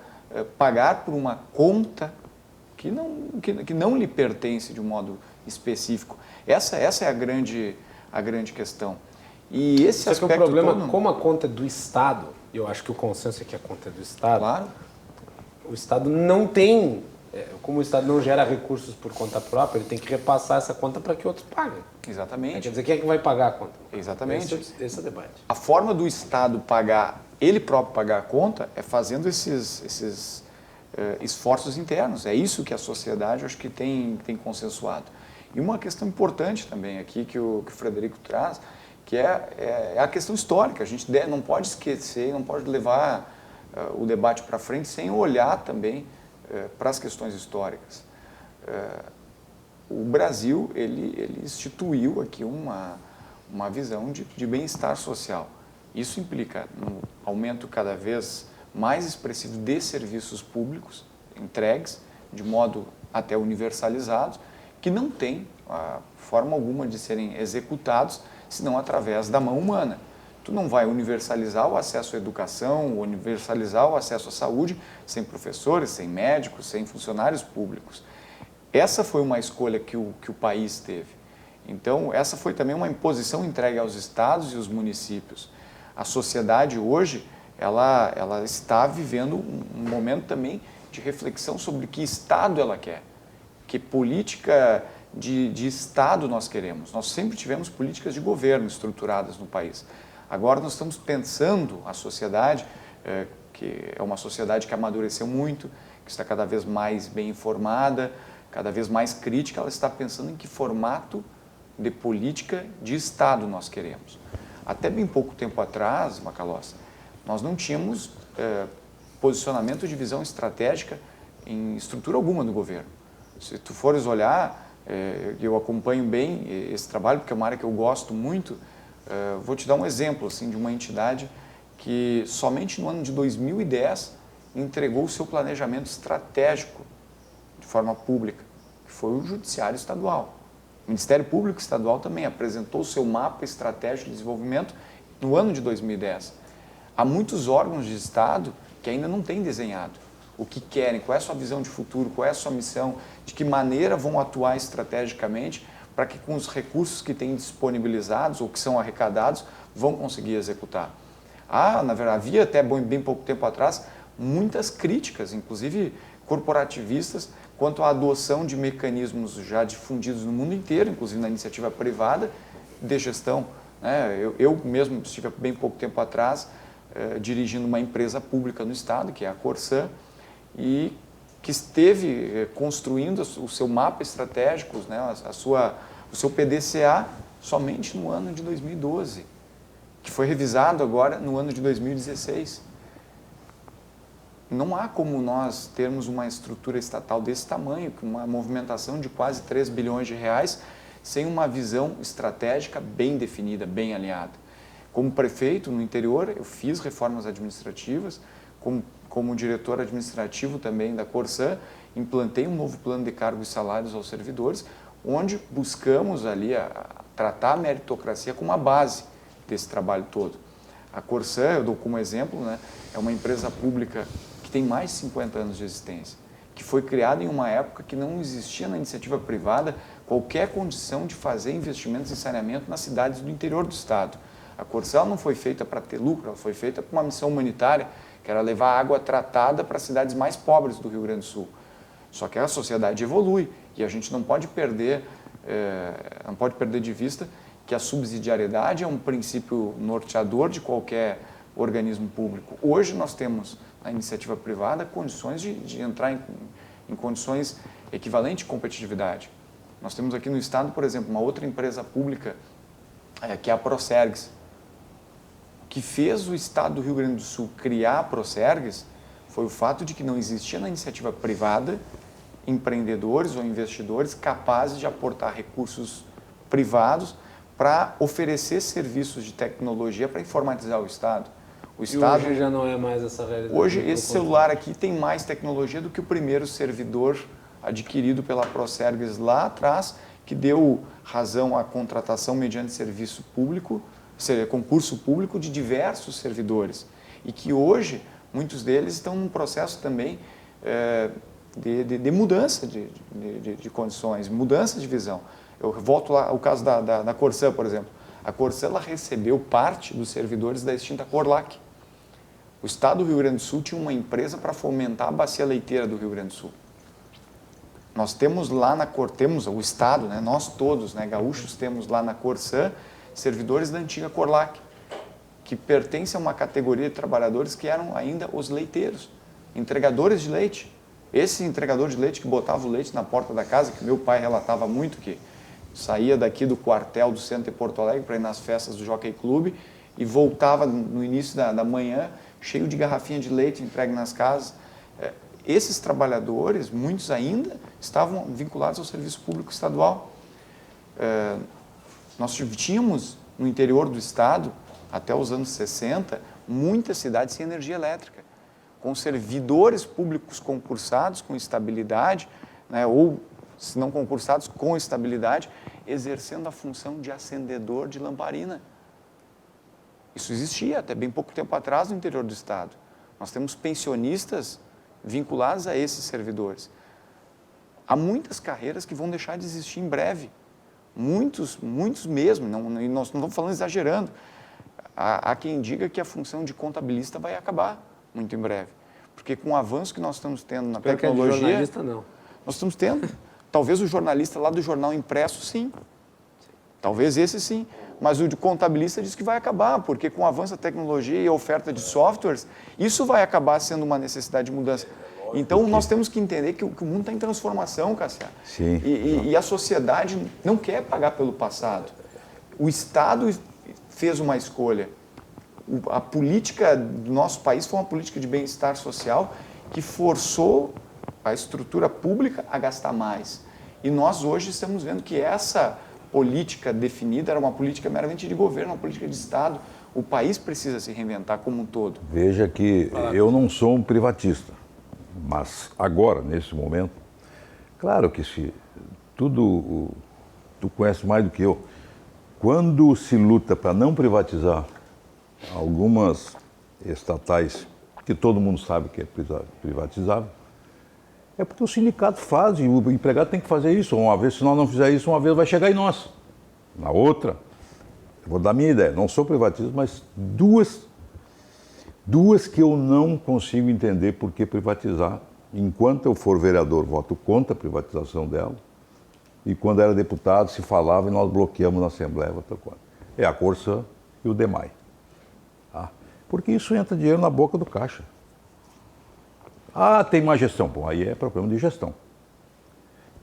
Speaker 6: pagar por uma conta que não lhe pertence de um modo específico. Essa é a grande questão. E esse aspecto
Speaker 2: que o problema,
Speaker 6: todo,
Speaker 2: como a conta é do Estado, eu acho que o consenso é que a conta é do Estado,
Speaker 6: claro,
Speaker 2: o Estado não tem como o Estado não gera recursos por conta própria, ele tem que repassar essa conta para que outros paguem.
Speaker 6: Exatamente.
Speaker 2: Quer dizer, quem é que vai pagar a conta?
Speaker 6: Exatamente.
Speaker 2: Esse é o debate.
Speaker 6: A forma do Estado pagar, ele próprio pagar a conta, é fazendo esses esforços internos. É isso que a sociedade, eu acho que tem consensuado. E uma questão importante também aqui que o Frederico traz, que é a questão histórica. A gente não pode esquecer, não pode levar o debate para frente sem olhar também para as questões históricas. O Brasil, ele instituiu aqui uma visão de bem-estar social. Isso implica um aumento cada vez mais expressivo de serviços públicos entregues, de modo até universalizados, que não tem forma alguma de serem executados, senão através da mão humana. Tu não vai universalizar o acesso à educação, universalizar o acesso à saúde sem professores, sem médicos, sem funcionários públicos. Essa foi uma escolha que o país teve. Então, essa foi também uma imposição entregue aos estados e aos municípios. A sociedade hoje, ela está vivendo um momento também de reflexão sobre que estado ela quer, que política de estado nós queremos. Nós sempre tivemos políticas de governo estruturadas no país. Agora nós estamos pensando a sociedade, que é uma sociedade que amadureceu muito, que está cada vez mais bem informada, cada vez mais crítica, ela está pensando em que formato de política de Estado nós queremos. Até bem pouco tempo atrás, Macalossi, nós não tínhamos posicionamento de visão estratégica em estrutura alguma do governo. Se tu fores olhar, eu acompanho bem esse trabalho, porque é uma área que eu gosto muito. Vou te dar um exemplo assim, de uma entidade que somente no ano de 2010 entregou o seu planejamento estratégico de forma pública, que foi o Judiciário Estadual. O Ministério Público Estadual também apresentou o seu mapa estratégico de desenvolvimento no ano de 2010. Há muitos órgãos de Estado que ainda não têm desenhado o que querem, qual é a sua visão de futuro, qual é a sua missão, de que maneira vão atuar estrategicamente para que com os recursos que têm disponibilizados ou que são arrecadados, vão conseguir executar. Na verdade, havia até bem pouco tempo atrás muitas críticas, inclusive corporativistas, quanto à adoção de mecanismos já difundidos no mundo inteiro, inclusive na iniciativa privada, de gestão. Eu mesmo estive bem pouco tempo atrás dirigindo uma empresa pública no estado, que é a Corsã, e que esteve construindo o seu mapa estratégico, né, o seu PDCA, somente no ano de 2012, que foi revisado agora no ano de 2016. Não há como nós termos uma estrutura estatal desse tamanho, com uma movimentação de quase 3 bilhões de reais, sem uma visão estratégica bem definida, bem alinhada. Como prefeito no interior, eu fiz reformas administrativas, como diretor administrativo também da Corsã, implantei um novo plano de cargos e salários aos servidores, onde buscamos ali tratar a meritocracia como a base desse trabalho todo. A Corsã, eu dou como exemplo, né, é uma empresa pública que tem mais de 50 anos de existência, que foi criada em uma época que não existia na iniciativa privada qualquer condição de fazer investimentos em saneamento nas cidades do interior do estado. A Corsã não foi feita para ter lucro, ela foi feita para uma missão humanitária, que era levar água tratada para as cidades mais pobres do Rio Grande do Sul. Só que a sociedade evolui e a gente não pode perder de vista que a subsidiariedade é um princípio norteador de qualquer organismo público. Hoje nós temos na iniciativa privada condições de entrar em condições equivalentes de competitividade. Nós temos aqui no estado, por exemplo, uma outra empresa pública, que é a Procergs. O que fez o estado do Rio Grande do Sul criar a Procergs foi o fato de que não existia na iniciativa privada empreendedores ou investidores capazes de aportar recursos privados para oferecer serviços de tecnologia para informatizar o estado.
Speaker 2: E hoje já não é mais essa realidade?
Speaker 6: Hoje esse celular aqui tem mais tecnologia do que o primeiro servidor adquirido pela Procergs lá atrás, que deu razão à contratação mediante serviço público, ou seja, concurso público de diversos servidores. E que hoje, muitos deles estão num processo também de mudança de condições, mudança de visão. Eu volto lá ao caso da Corsã, por exemplo. A Corsã ela recebeu parte dos servidores da extinta Corlac. O estado do Rio Grande do Sul tinha uma empresa para fomentar a bacia leiteira do Rio Grande do Sul. Nós temos lá na temos o Estado, né, nós todos, né, gaúchos, temos lá na Corsã servidores da antiga Corlac, que pertencem a uma categoria de trabalhadores que eram ainda os leiteiros, entregadores de leite. Esse entregador de leite que botava o leite na porta da casa, que meu pai relatava muito, que saía daqui do quartel do centro de Porto Alegre para ir nas festas do Jockey Club e voltava no início da manhã cheio de garrafinha de leite entregue nas casas. Esses trabalhadores, muitos ainda, estavam vinculados ao serviço público estadual. Nós tínhamos no interior do estado, até os anos 60, muitas cidades sem energia elétrica, com servidores públicos concursados com estabilidade, né, ou, se não concursados, com estabilidade, exercendo a função de acendedor de lamparina. Isso existia até bem pouco tempo atrás no interior do estado. Nós temos pensionistas vinculados a esses servidores. Há muitas carreiras que vão deixar de existir em breve. Muitos mesmo, e nós não estamos falando exagerando. Há quem diga que a função de contabilista vai acabar muito em breve. Porque com o avanço que nós estamos tendo na tecnologia...
Speaker 2: De jornalista, não.
Speaker 6: Nós estamos tendo. Talvez o jornalista lá do jornal impresso, sim. Talvez esse sim. Mas o de contabilista diz que vai acabar, porque com o avanço da tecnologia e a oferta de softwares, isso vai acabar sendo uma necessidade de mudança. Então, nós temos que entender que o mundo está em transformação, Cassiano.
Speaker 5: Sim.
Speaker 6: E a sociedade não quer pagar pelo passado. O Estado fez uma escolha. A política do nosso país foi uma política de bem-estar social que forçou a estrutura pública a gastar mais. E nós hoje estamos vendo que essa política definida era uma política meramente de governo, uma política de Estado. O país precisa se reinventar como um todo.
Speaker 5: Veja que eu não sou um privatista, mas agora, nesse momento, claro que se tudo, tu conhece mais do que eu, quando se luta para não privatizar algumas estatais, que todo mundo sabe que é privatizável, é porque o sindicato faz, e o empregado tem que fazer isso. Uma vez, se nós não fizer isso, uma vez vai chegar em nós. Na outra, eu vou dar minha ideia, não sou privatista, mas duas que eu não consigo entender por que privatizar. Enquanto eu for vereador, voto contra a privatização dela. E quando era deputado, se falava e nós bloqueamos na Assembleia. É a Corsã e o DEMAI. Tá? Porque isso entra dinheiro na boca do caixa. Ah, tem má gestão. Bom, aí é problema de gestão.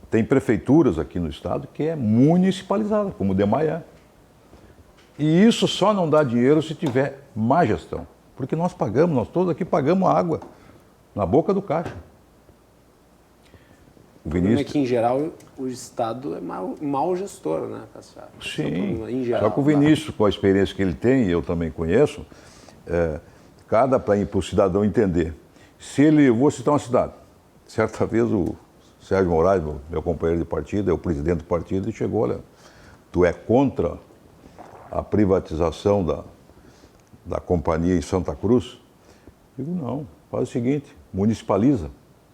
Speaker 5: Tem prefeituras aqui no estado que é municipalizada, como o DEMAI é. E isso só não dá dinheiro se tiver má gestão. Porque nós todos aqui pagamos água na boca do caixa.
Speaker 2: O problema é que, em geral, o Estado é mau gestor, né, Cassiano?
Speaker 5: Sim,
Speaker 2: em geral,
Speaker 5: só que o Vinícius, com a experiência que ele tem, e eu também conheço, para o cidadão entender. Vou citar uma cidade. Certa vez o Sérgio Moraes, meu companheiro de partido, é o presidente do partido, e chegou, olha, tu é contra a privatização da companhia em Santa Cruz? Eu digo, não, faz o seguinte, municipaliza.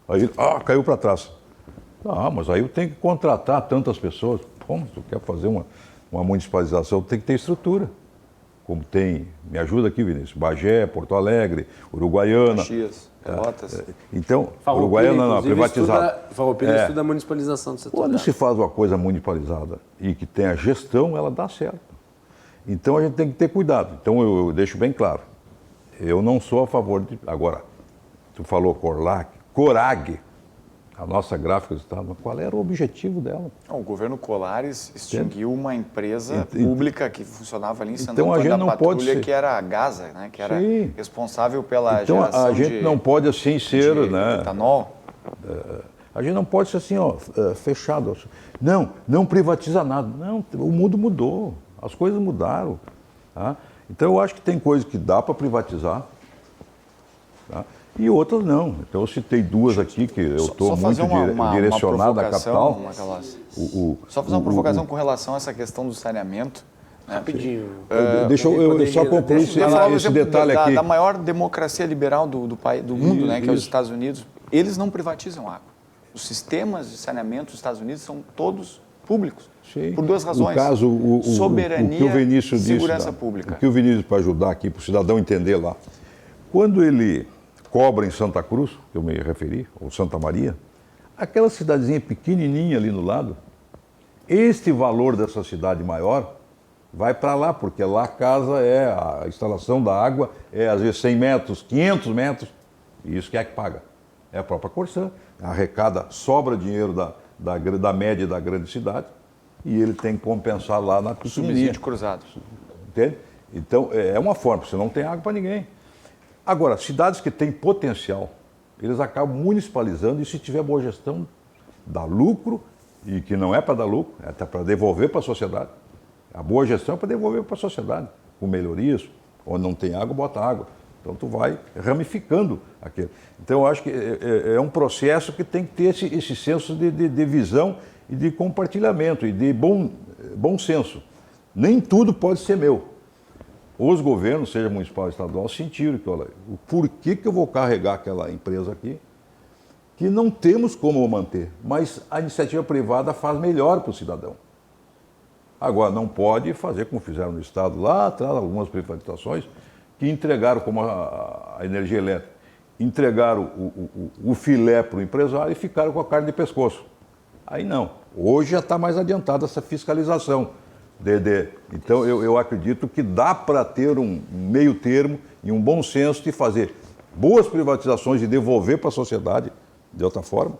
Speaker 5: Aí ele, caiu para trás. Mas aí eu tenho que contratar tantas pessoas. Pô, se tu quer fazer uma municipalização, tem que ter estrutura. Como tem, me ajuda aqui, Vinícius, Bagé, Porto Alegre, Uruguaiana.
Speaker 6: Caxias, Pelotas.
Speaker 5: Então, Uruguaiana não, privatizada.
Speaker 2: Farroupilha estuda a municipalização do setor.
Speaker 5: Quando se faz uma coisa municipalizada e que tem a gestão, ela dá certo. Então a gente tem que ter cuidado. Então eu deixo bem claro, eu não sou a favor de... Agora, tu falou Corag, a nossa gráfica do Estado, qual era o objetivo dela?
Speaker 6: O governo Colares extinguiu uma empresa pública que funcionava ali em Santo
Speaker 5: Então,
Speaker 6: Antônio da Patrulha, que era a Gasa, né, que era responsável pela geração
Speaker 5: a gente não pode assim ser, né,
Speaker 6: etanol.
Speaker 5: A gente não pode ser assim, fechado. Não privatiza nada. Não, o mundo mudou, as coisas mudaram. Tá? Então eu acho que tem coisas que dá para privatizar, tá? E outras não. Então eu citei duas aqui que eu estou muito direcionado à capital.
Speaker 6: Só fazer uma provocação com relação a essa questão do saneamento. Né?
Speaker 2: Rapidinho.
Speaker 5: Deixa eu só concluir esse detalhe aqui.
Speaker 6: Da maior democracia liberal do mundo, né, que é os Estados Unidos, eles não privatizam água. Os sistemas de saneamento dos Estados Unidos são todos públicos.
Speaker 5: Sim.
Speaker 6: Por duas razões.
Speaker 5: Soberania e
Speaker 6: segurança pública.
Speaker 5: O que o Vinícius, para ajudar aqui, para o cidadão entender lá. Quando ele cobra em Santa Cruz, que eu me referi, ou Santa Maria, aquela cidadezinha pequenininha ali no lado, este valor dessa cidade maior vai para lá, porque lá a casa a instalação da água às vezes 100 metros, 500 metros, e isso que é que paga. É a própria Corsã, arrecada, sobra dinheiro da média da grande cidade, e ele tem que compensar lá na pequenininha.
Speaker 3: Subsídio cruzado.
Speaker 5: Entende? Então, é uma forma, você não tem água para ninguém. Agora, cidades que têm potencial, eles acabam municipalizando, e se tiver boa gestão, dá lucro, e que não é para dar lucro, é até para devolver para a sociedade. A boa gestão é para devolver para a sociedade, com melhorias, onde não tem água, bota água. Então, tu vai ramificando aquilo. Então, eu acho que é um processo que tem que ter esse senso de visão e de compartilhamento e de bom senso. Nem tudo pode ser meu. Os governos, seja municipal ou estadual, sentiram que, olha, o porquê que eu vou carregar aquela empresa aqui, que não temos como manter, mas a iniciativa privada faz melhor para o cidadão. Agora, não pode fazer como fizeram no Estado lá atrás, algumas privatizações, que entregaram, como a energia elétrica, entregaram o filé para o empresário e ficaram com a carne de pescoço. Aí não. Hoje já está mais adiantada essa fiscalização. Então, eu acredito que dá para ter um meio termo e um bom senso de fazer boas privatizações e devolver para a sociedade, de outra forma.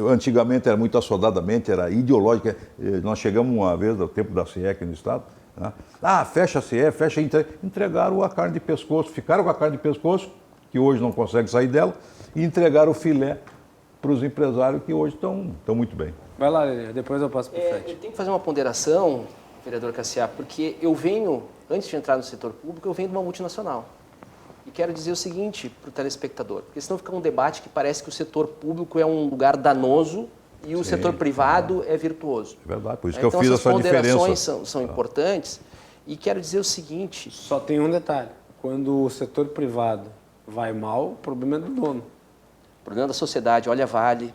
Speaker 5: Antigamente era muito assodadamente, era ideológica. Nós chegamos uma vez, no tempo da CE aqui no Estado, né? Fecha a CE, entregaram a carne de pescoço, ficaram com a carne de pescoço, que hoje não consegue sair dela, e entregaram o filé para os empresários que hoje estão muito bem.
Speaker 2: Vai lá, Lelê, depois eu passo para o Fred.
Speaker 4: Eu tenho que fazer uma ponderação, vereador Cassiá, porque eu venho, antes de entrar no setor público, eu venho de uma multinacional. E quero dizer o seguinte para o telespectador, porque senão fica um debate que parece que o setor público é um lugar danoso e o setor privado é virtuoso.
Speaker 5: É verdade, por isso que
Speaker 4: Então,
Speaker 5: eu fiz essa diferença.
Speaker 4: Essas ponderações são importantes. E quero dizer o seguinte...
Speaker 2: Só tem um detalhe. Quando o setor privado vai mal, o problema é do dono.
Speaker 4: O problema da sociedade, olha Vale,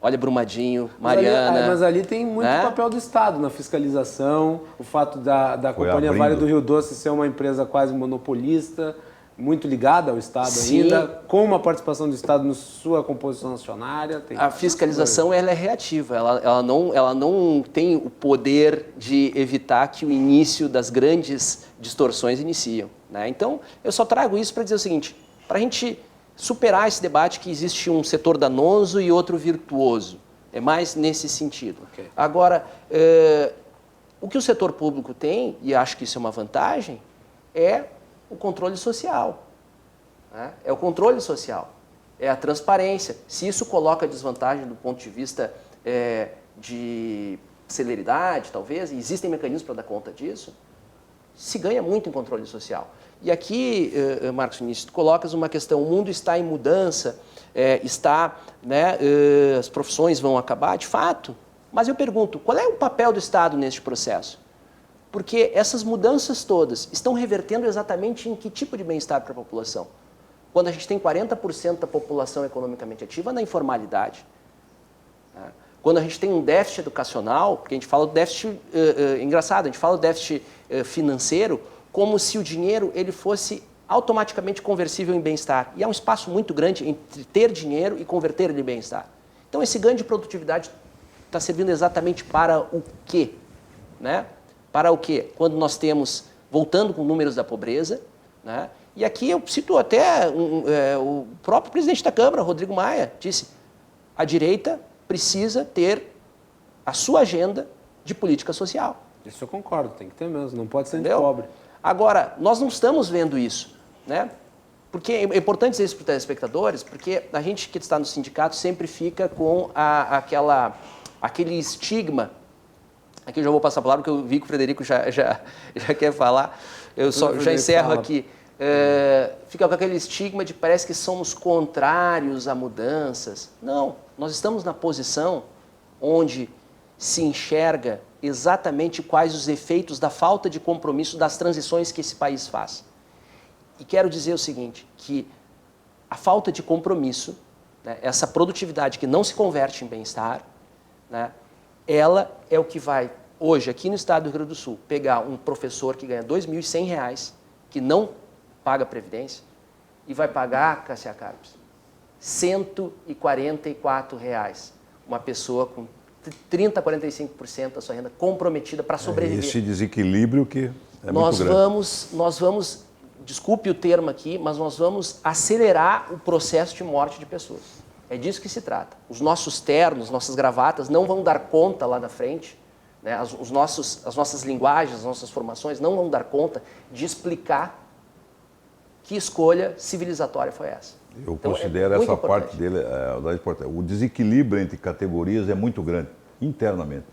Speaker 4: olha Brumadinho, Mariana...
Speaker 2: Mas ali tem muito papel do Estado na fiscalização, o fato da Companhia Vale do Rio Doce ser uma empresa quase monopolista, muito ligada ao Estado ainda, com uma participação do Estado na sua composição acionária.
Speaker 4: A fiscalização ela é reativa, ela não tem o poder de evitar que o início das grandes distorções iniciam. Né? Então, eu só trago isso para dizer o seguinte, para a gente superar esse debate que existe um setor danoso e outro virtuoso. É mais nesse sentido. Okay. Agora, o que o setor público tem, e acho que isso é uma vantagem, é o controle social. Né? É o controle social. É a transparência. Se isso coloca desvantagem do ponto de vista de celeridade, talvez, e existem mecanismos para dar conta disso, se ganha muito em controle social. E aqui, Marcos Vinícius, tu colocas uma questão, o mundo está em mudança, as profissões vão acabar, de fato, mas eu pergunto, qual é o papel do Estado neste processo? Porque essas mudanças todas estão revertendo exatamente em que tipo de bem-estar para a população? Quando a gente tem 40% da população economicamente ativa na informalidade, né? Quando a gente tem um déficit educacional, porque a gente fala do déficit, engraçado, a gente fala do déficit financeiro como se o dinheiro ele fosse automaticamente conversível em bem-estar. E há um espaço muito grande entre ter dinheiro e converter ele em bem-estar. Então, esse ganho de produtividade está servindo exatamente para o quê? Né? Para o quê? Quando nós temos, voltando com números da pobreza, né? E aqui eu cito até o próprio presidente da Câmara, Rodrigo Maia, disse, a direita precisa ter a sua agenda de política social.
Speaker 2: Isso eu concordo, tem que ter mesmo, não pode ser
Speaker 4: Entendeu?
Speaker 2: pobre.
Speaker 4: Agora, nós não estamos vendo isso, né? Porque é importante dizer isso para os telespectadores, porque a gente que está no sindicato sempre fica com aquele estigma. Aqui eu já vou passar a palavra, porque eu vi que o Frederico já quer falar. Eu já encerro aqui. Fica com aquele estigma de parece que somos contrários a mudanças. Não, nós estamos na posição onde se enxerga exatamente quais os efeitos da falta de compromisso das transições que esse país faz. E quero dizer o seguinte, que a falta de compromisso, né, essa produtividade que não se converte em bem-estar, né, ela é o que vai, hoje, aqui no estado do Rio Grande do Sul, pegar um professor que ganha R$ 2.100, que não paga Previdência, e vai pagar, Cassiá Carpes, R$144. Uma pessoa com 30% a 45% da sua renda comprometida para sobreviver.
Speaker 5: Esse desequilíbrio que é
Speaker 4: nós
Speaker 5: muito grande.
Speaker 4: vamos, desculpe o termo aqui, mas nós vamos acelerar o processo de morte de pessoas. É disso que se trata. Os nossos ternos, nossas gravatas não vão dar conta lá na frente, né? As nossas linguagens, as nossas formações não vão dar conta de explicar que escolha civilizatória foi essa.
Speaker 5: Eu
Speaker 4: Então,
Speaker 5: considero
Speaker 4: é muito
Speaker 5: essa
Speaker 4: importante.
Speaker 5: parte dele, da importância. O desequilíbrio entre categorias é muito grande, internamente.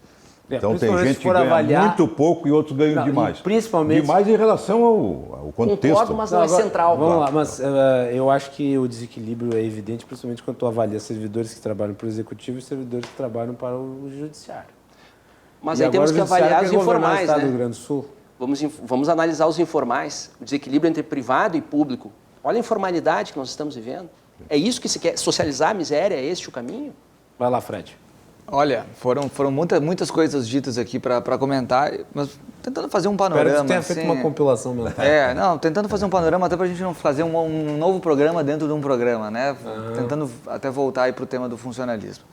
Speaker 5: Então tem
Speaker 2: principalmente
Speaker 5: gente
Speaker 2: se
Speaker 5: que
Speaker 2: for
Speaker 5: ganha
Speaker 2: avaliar-
Speaker 5: muito pouco e outros ganham
Speaker 2: Não, e
Speaker 5: demais.
Speaker 2: principalmente-
Speaker 5: Demais em relação ao contexto.
Speaker 4: Concordo, mas não é
Speaker 2: agora,
Speaker 4: central.
Speaker 2: Vamos lá, mas eu acho que o desequilíbrio é evidente, principalmente quando tu avalia servidores que trabalham para o executivo e servidores que trabalham para o judiciário.
Speaker 4: Mas
Speaker 2: E
Speaker 4: aí temos
Speaker 2: agora
Speaker 4: que
Speaker 2: o judiciário
Speaker 4: avaliar os
Speaker 2: quer governar o
Speaker 4: informais,
Speaker 2: Estado do Rio
Speaker 4: né?
Speaker 2: Grande do Sul.
Speaker 4: Vamos analisar os informais, o desequilíbrio entre privado e público. Olha a informalidade que nós estamos vivendo. É isso que se quer? Socializar a miséria? É este o caminho?
Speaker 2: Vai lá, Fred.
Speaker 3: Olha, foram muitas coisas ditas aqui para comentar, mas tentando fazer um panorama.
Speaker 2: Espero que tu tenha feito
Speaker 3: assim,
Speaker 2: uma compilação mental.
Speaker 3: Tentando fazer um panorama até para a gente não fazer um novo programa dentro de um programa, né? Tentando até voltar aí para o tema do funcionalismo.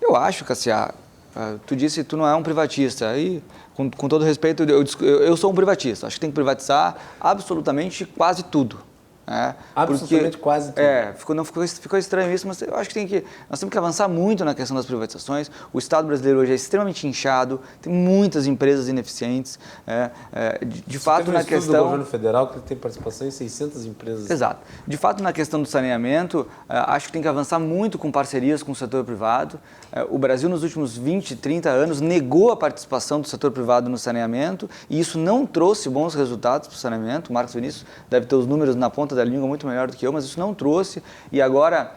Speaker 3: Eu acho, Cassiá, tu disse que tu não é um privatista, aí, com todo respeito, eu sou um privatista, acho que tem que privatizar absolutamente quase tudo.
Speaker 2: Absolutamente quase tudo.
Speaker 3: Ficou estranho isso, mas eu acho que nós temos que avançar muito na questão das privatizações. O Estado brasileiro hoje é extremamente inchado, tem muitas empresas ineficientes. De fato,
Speaker 2: Teve um
Speaker 3: na
Speaker 2: estudo do
Speaker 3: questão...
Speaker 2: governo federal que tem participação em 600 empresas.
Speaker 3: Exato. De fato, na questão do saneamento, acho que tem que avançar muito com parcerias com o setor privado. O Brasil, nos últimos 20, 30 anos, negou a participação do setor privado no saneamento e isso não trouxe bons resultados para o saneamento. O Marcos Vinícius deve ter os números na ponta da língua muito melhor do que eu, mas isso não trouxe. E agora,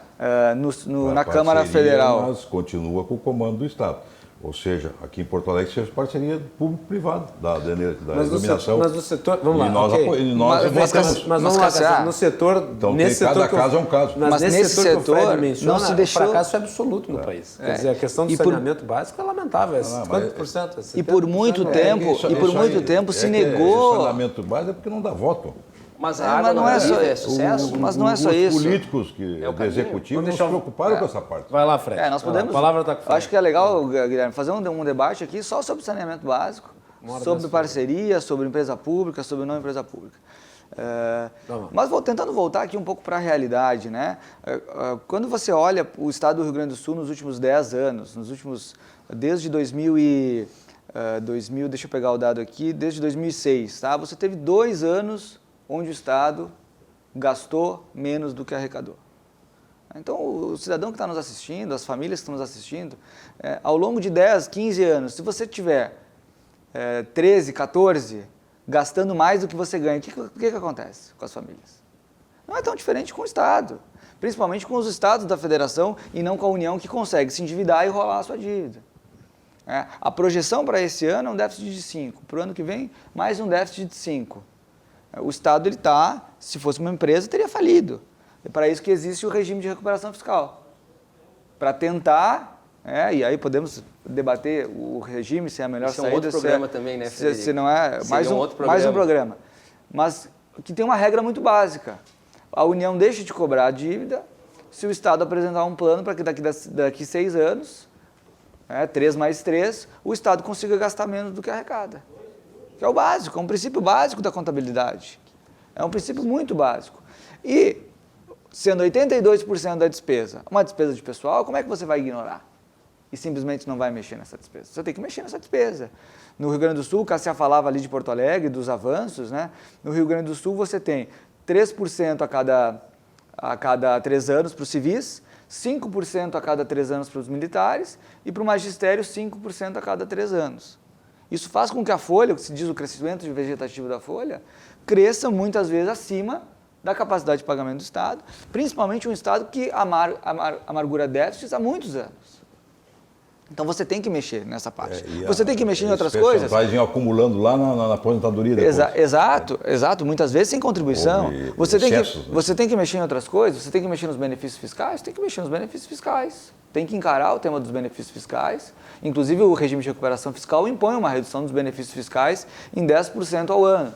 Speaker 3: na Câmara Federal...
Speaker 5: Mas continua com o comando do Estado. Ou seja, aqui em Porto Alegre seja parceria público-privado da iluminação.
Speaker 2: Mas no setor... Vamos lá,
Speaker 5: E nós,
Speaker 2: ok.
Speaker 5: e nós votamos.
Speaker 2: Mas vamos lá, Cassiano, no setor...
Speaker 5: Então,
Speaker 2: nesse
Speaker 5: cada
Speaker 2: setor que
Speaker 5: caso é um caso.
Speaker 2: Mas nesse setor que o Fred menciona,
Speaker 3: não se deixou...
Speaker 2: o fracasso é absoluto no país. Quer dizer, a questão do saneamento básico é lamentável. Quantos por cento?
Speaker 3: E por muito tempo se negou...
Speaker 5: O saneamento básico é porque não dá voto.
Speaker 4: Mas a água
Speaker 3: não é só
Speaker 4: é sucesso?
Speaker 3: Mas não é só
Speaker 5: os
Speaker 3: isso.
Speaker 5: Os políticos do executivo não se preocuparam com essa parte.
Speaker 2: Vai lá, Fred.
Speaker 3: Nós podemos...
Speaker 2: A palavra está com o Fred.
Speaker 3: Acho que é legal, Guilherme, fazer um debate aqui só sobre saneamento básico, sobre parceria, sobre empresa pública, sobre não empresa pública. Mas tentando voltar aqui um pouco para a realidade, né? Quando você olha o estado do Rio Grande do Sul nos últimos 10 anos, desde 2000, deixa eu pegar o dado aqui, desde 2006, tá? Você teve 2 anos onde o Estado gastou menos do que arrecadou. Então, o cidadão que está nos assistindo, as famílias que estão nos assistindo, ao longo de 10, 15 anos, se você tiver 13, 14, gastando mais do que você ganha, o que acontece com as famílias? Não é tão diferente com o Estado, principalmente com os estados da federação e não com a União, que consegue se endividar e rolar a sua dívida. A projeção para esse ano é um déficit de 5, para o ano que vem, mais um déficit de 5. O Estado, se fosse uma empresa, teria falido. É para isso que existe o regime de recuperação fiscal. Para tentar, e aí podemos debater o regime, se é a melhor saída.
Speaker 4: Isso é um outro programa também, né, Frederico?
Speaker 3: Se não é, mais um programa. Mas que tem uma regra muito básica. A União deixa de cobrar a dívida se o Estado apresentar um plano para que daqui 6 anos, 3 mais 3, o Estado consiga gastar menos do que arrecada. Que é o básico, é um princípio básico da contabilidade. É um princípio muito básico. E, sendo 82% da despesa, uma despesa de pessoal, como é que você vai ignorar? E simplesmente não vai mexer nessa despesa. Você tem que mexer nessa despesa. No Rio Grande do Sul, o Cassia falava ali de Porto Alegre, dos avanços, né? No Rio Grande do Sul você tem 3% a cada 3 anos para os civis, 5% a cada 3 anos para os militares e para o magistério 5% a cada 3 anos. Isso faz com que a folha, que se diz o crescimento vegetativo da folha, cresça muitas vezes acima da capacidade de pagamento do Estado, principalmente um Estado que amargura déficits há muitos anos. Então você tem que mexer nessa parte. Você tem que mexer em outras coisas.
Speaker 5: Vai acumulando lá na aposentadoria depois.
Speaker 3: Exato. Muitas vezes sem contribuição. Você tem que mexer em outras coisas, você tem que mexer nos benefícios fiscais, tem que mexer nos benefícios fiscais. Tem que encarar o tema dos benefícios fiscais. Inclusive, o regime de recuperação fiscal impõe uma redução dos benefícios fiscais em 10% ao ano.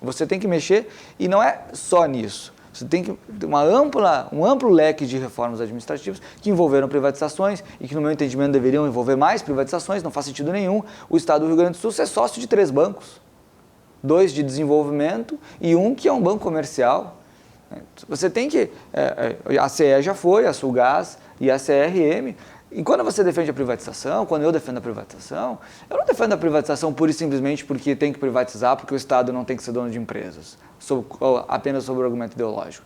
Speaker 3: Você tem que mexer, e não é só nisso. Você tem que ter um amplo leque de reformas administrativas que envolveram privatizações e que, no meu entendimento, deveriam envolver mais privatizações. Não faz sentido nenhum o Estado do Rio Grande do Sul ser sócio de 3 bancos. 2 de desenvolvimento e um que é um banco comercial. Você tem que... a CE já foi, a Sulgás e a CRM. E quando você defende a privatização, quando eu defendo a privatização, eu não defendo a privatização pura e simplesmente porque tem que privatizar, porque o Estado não tem que ser dono de empresas, apenas sobre o argumento ideológico.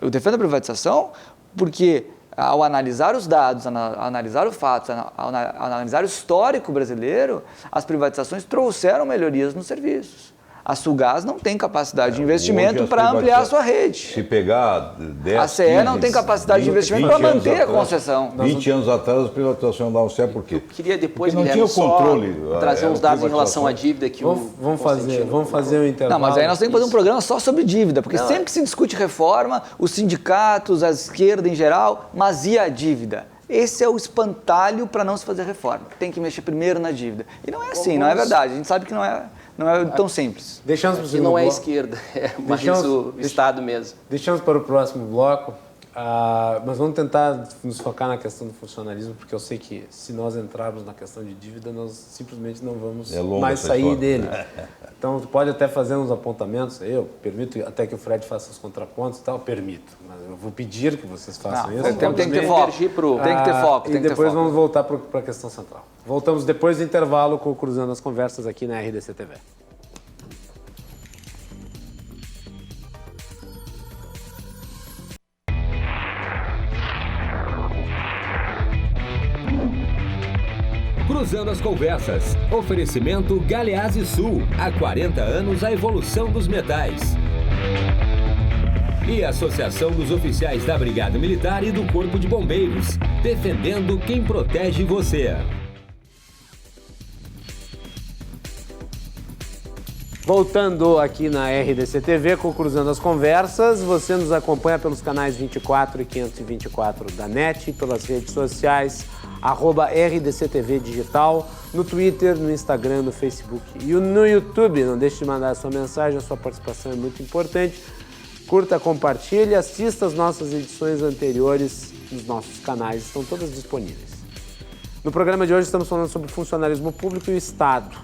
Speaker 3: Eu defendo a privatização porque, ao analisar os dados, analisar os fatos, analisar o histórico brasileiro, as privatizações trouxeram melhorias nos serviços. A Sulgás não tem capacidade de investimento para ampliar a sua rede.
Speaker 5: Se pegar 10,
Speaker 3: a CE não tem capacidade de investimento para manter a concessão.
Speaker 5: 20 anos atrás, as privatizações davam certo por quê?
Speaker 4: Eu queria depois,
Speaker 5: porque não
Speaker 4: Guilherme,
Speaker 5: tinha o controle.
Speaker 4: Trazer uns dados em relação à dívida que
Speaker 2: vamos fazer um intervalo.
Speaker 3: Não, mas aí nós temos que fazer um programa só sobre dívida, porque sempre que se discute reforma, os sindicatos, a esquerda em geral, mas e a dívida? Esse é o espantalho para não se fazer reforma. Tem que mexer primeiro na dívida. E não é assim, não é verdade. A gente sabe que não é tão simples.
Speaker 2: Deixamos para o segundo
Speaker 4: não é
Speaker 2: bloco.
Speaker 4: esquerda, é mais o Estado mesmo.
Speaker 2: Deixamos para o próximo bloco, mas vamos tentar nos focar na questão do funcionalismo, porque eu sei que se nós entrarmos na questão de dívida, nós simplesmente não vamos mais sair dele. Então, pode até fazer uns apontamentos, eu permito até que o Fred faça os contrapontos e tal, permito, mas eu vou pedir que vocês façam isso.
Speaker 3: Tem que ter foco. Tem que ter foco.
Speaker 2: E depois vamos voltar para a questão central. Voltamos depois do intervalo com o Cruzando as Conversas aqui na RDC TV.
Speaker 1: Cruzando as Conversas. Oferecimento Galeazzi Sul. Há 40 anos a evolução dos metais. E a Associação dos Oficiais da Brigada Militar e do Corpo de Bombeiros. Defendendo quem protege você.
Speaker 2: Voltando aqui na RDC TV com o Cruzando as Conversas, você nos acompanha pelos canais 24 e 524 da NET, pelas redes sociais, @RDCTV Digital, no Twitter, no Instagram, no Facebook e no YouTube. Não deixe de mandar a sua mensagem, a sua participação é muito importante. Curta, compartilhe, assista as nossas edições anteriores nos nossos canais, estão todas disponíveis. No programa de hoje estamos falando sobre o funcionalismo público e o Estado.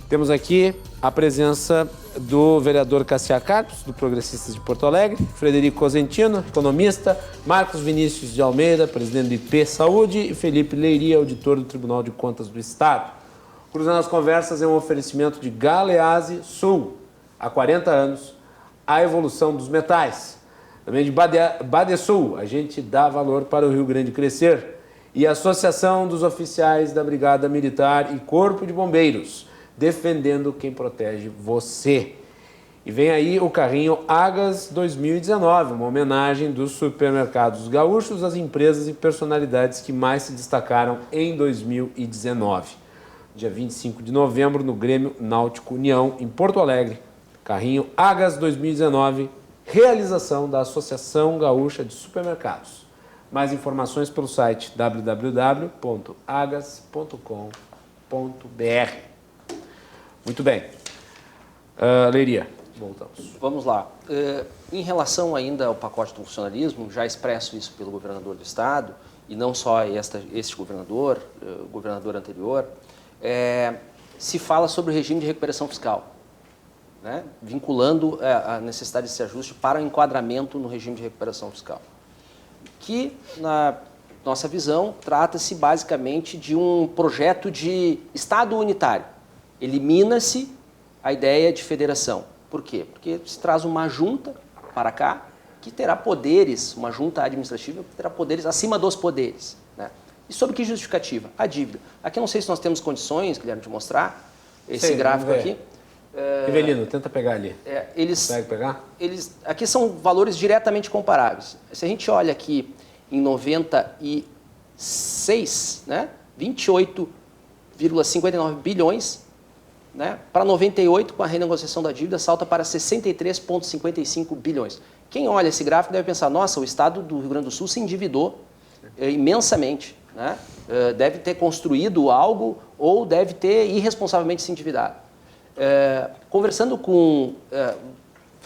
Speaker 2: Temos aqui a presença do vereador Cassiar Carpes, do Progressistas de Porto Alegre, Frederico Cosentino, economista, Marcos Vinícius de Almeida, presidente do IP Saúde, e Felipe Leiria, auditor do Tribunal de Contas do Estado. Cruzando as Conversas é um oferecimento de Galeazzi Sul, há 40 anos, a evolução dos metais. Também de Badesul, a gente dá valor para o Rio Grande crescer. E a Associação dos Oficiais da Brigada Militar e Corpo de Bombeiros, defendendo quem protege você. E vem aí o carrinho Agas 2019, uma homenagem dos supermercados gaúchos às empresas e personalidades que mais se destacaram em 2019. Dia 25 de novembro, no Grêmio Náutico União, em Porto Alegre. Carrinho Agas 2019, realização da Associação Gaúcha de Supermercados. Mais informações pelo site www.agas.com.br. Muito bem. Leiria, voltamos.
Speaker 4: Vamos lá. Em relação ainda ao pacote do funcionalismo, já expresso isso pelo governador do Estado, e não só este governador, o governador anterior, se fala sobre o regime de recuperação fiscal, né? Vinculando a necessidade desse ajuste para o enquadramento no regime de recuperação fiscal. Que, na nossa visão, trata-se basicamente de um projeto de Estado unitário. Elimina-se a ideia de federação. Por quê? Porque se traz uma junta para cá que terá poderes, uma junta administrativa que terá poderes acima dos poderes, né? E sobre que justificativa? A dívida. Aqui eu não sei se nós temos condições, Guilherme, de mostrar esse gráfico aqui.
Speaker 2: Rivelino, tenta pegar ali.
Speaker 4: Consegue pegar? Aqui são valores diretamente comparáveis. Se a gente olha aqui em 96, né, 28,59 bilhões, né, para 98, com a renegociação da dívida, salta para 63,55 bilhões. Quem olha esse gráfico deve pensar, nossa, o Estado do Rio Grande do Sul se endividou imensamente, né? Deve ter construído algo ou deve ter irresponsavelmente se endividado. Conversando com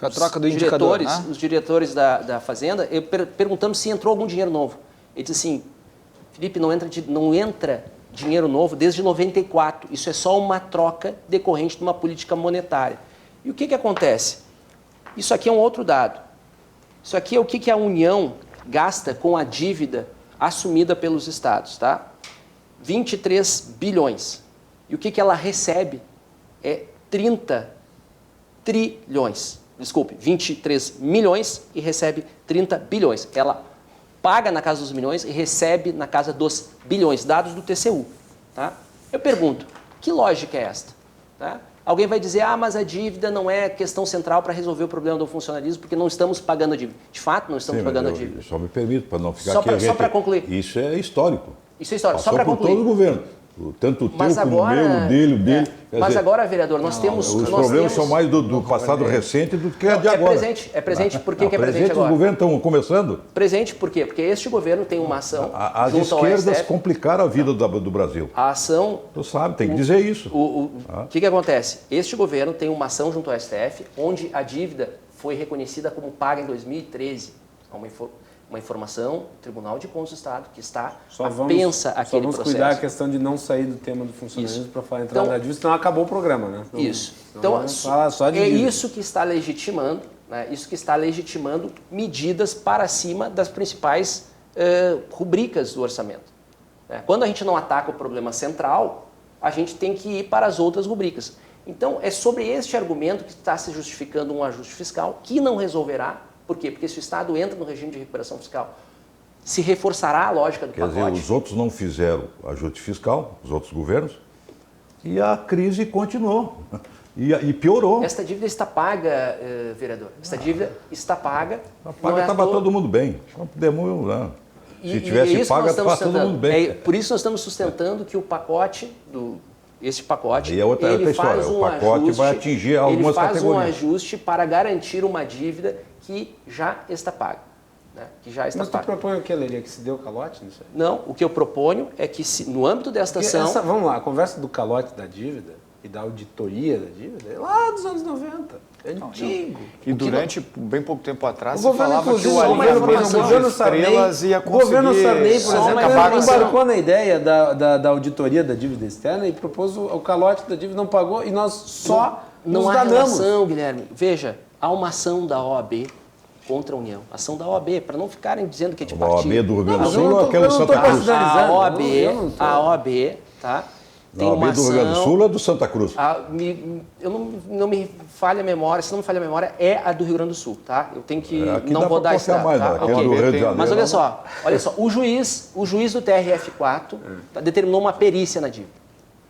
Speaker 3: Foi a troca do indicador, né?
Speaker 4: Os diretores da Fazenda, perguntamos se entrou algum dinheiro novo. Ele disse assim, Felipe, não entra dinheiro novo desde 94. Isso é só uma troca decorrente de uma política monetária. E o que acontece? Isso aqui é um outro dado. Isso aqui é o que a União gasta com a dívida assumida pelos estados, tá? 23 bilhões. E o que ela recebe é 30 trilhões. Desculpe, 23 milhões e recebe 30 bilhões. Ela paga na casa dos milhões e recebe na casa dos bilhões, dados do TCU. Tá? Eu pergunto, que lógica é esta? Tá? Alguém vai dizer, mas a dívida não é questão central para resolver o problema do funcionalismo, porque não estamos pagando a dívida. De fato, não estamos pagando a dívida.
Speaker 5: Só me permito, para não ficar
Speaker 4: só
Speaker 5: aqui...
Speaker 4: Só para concluir.
Speaker 5: Isso é histórico.
Speaker 4: Isso é histórico,
Speaker 5: Passou
Speaker 4: só para concluir.
Speaker 5: por todo o governo. Tanto o teu como o meu, o dele, o dele.
Speaker 4: Mas agora, vereador, nós temos...
Speaker 5: Os problemas são mais do passado recente do que de agora.
Speaker 4: É presente. Por que é presente agora?
Speaker 5: Os governos estão começando.
Speaker 4: Presente por quê? Porque este governo tem uma ação
Speaker 5: As
Speaker 4: junto ao
Speaker 5: esquerdas
Speaker 4: STF.
Speaker 5: complicaram a vida do Brasil.
Speaker 4: A ação...
Speaker 5: Tu sabe, tem que dizer isso.
Speaker 4: O que acontece? Este governo tem uma ação junto ao STF onde a dívida foi reconhecida como paga em 2013. Uma informação do Tribunal de Contas do Estado que está apensa aquele processo.
Speaker 2: Só vamos cuidar a questão de não sair do tema do funcionalismo para falar entrar na dívida, senão acabou o programa, né?
Speaker 4: Isso. Então, é isso que está legitimando, né? Isso que está legitimando medidas para cima das principais rubricas do orçamento. Né? Quando a gente não ataca o problema central, a gente tem que ir para as outras rubricas. Então, é sobre este argumento que está se justificando um ajuste fiscal que não resolverá. Por quê? Porque se o Estado entra no regime de recuperação fiscal, se reforçará a lógica do pacote.
Speaker 5: Quer dizer, os outros não fizeram ajuste fiscal, os outros governos, e a crise continuou. E piorou.
Speaker 4: Esta dívida está paga, vereador. Esta dívida está paga.
Speaker 5: Estava todo mundo bem. Não podemos, não. Se tivesse paga, estava todo mundo bem.
Speaker 4: Por isso nós estamos sustentando que o pacote, esse pacote,
Speaker 5: e outra história, o pacote vai atingir algumas categorias.
Speaker 4: Ele faz um ajuste para garantir uma dívida que já está paga. Né?
Speaker 2: Mas tu propõe o que, Leria? Que se deu calote nisso aí?
Speaker 4: Não, o que eu proponho é que no âmbito desta ação...
Speaker 2: Vamos lá, a conversa do calote da dívida e da auditoria da dívida é lá dos anos 90. É antigo.
Speaker 6: E durante bem pouco tempo atrás,
Speaker 2: se falava que o governo
Speaker 6: estrelas ia conseguir...
Speaker 2: O governo Sarney, por exemplo, embarcou na ideia da auditoria da dívida externa e propôs o calote da dívida, não pagou e nós só
Speaker 4: não há relação, Guilherme. Veja, há uma ação da OAB contra a União. Ação da OAB, para não ficarem dizendo que é de partido.
Speaker 5: A OAB do Rio Grande do Sul ou aquela de Santa Cruz?
Speaker 4: A OAB, tá? Tem
Speaker 5: a OAB do Rio Grande do Sul ou do Santa Cruz?
Speaker 4: Não me falha a memória, se não me falha a memória, é a do Rio Grande do Sul, tá? Eu tenho que não vou dar esse dado.
Speaker 5: Mais, tá? Okay. Do Rio de Janeiro,
Speaker 4: mas olha só, o juiz do TRF4 determinou uma perícia na dívida.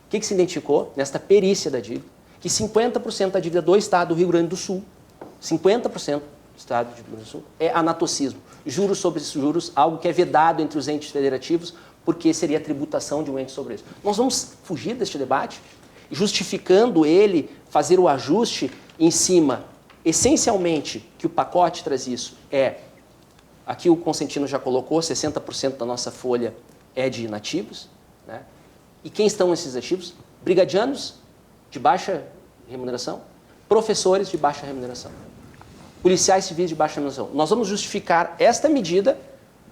Speaker 4: O que se identificou nesta perícia da dívida? Que 50% da dívida do Estado do Rio Grande do Sul, 50% do Estado do Rio Grande do Sul, é anatocismo. Juros sobre juros, algo que é vedado entre os entes federativos, porque seria a tributação de um ente sobre isso. Nós vamos fugir deste debate, justificando ele fazer o ajuste em cima, essencialmente, que o pacote traz isso, aqui o Consentino já colocou, 60% da nossa folha é de inativos, né? E quem estão esses ativos? Brigadianos de baixa remuneração, professores de baixa remuneração, policiais civis de baixa remuneração. Nós vamos justificar esta medida,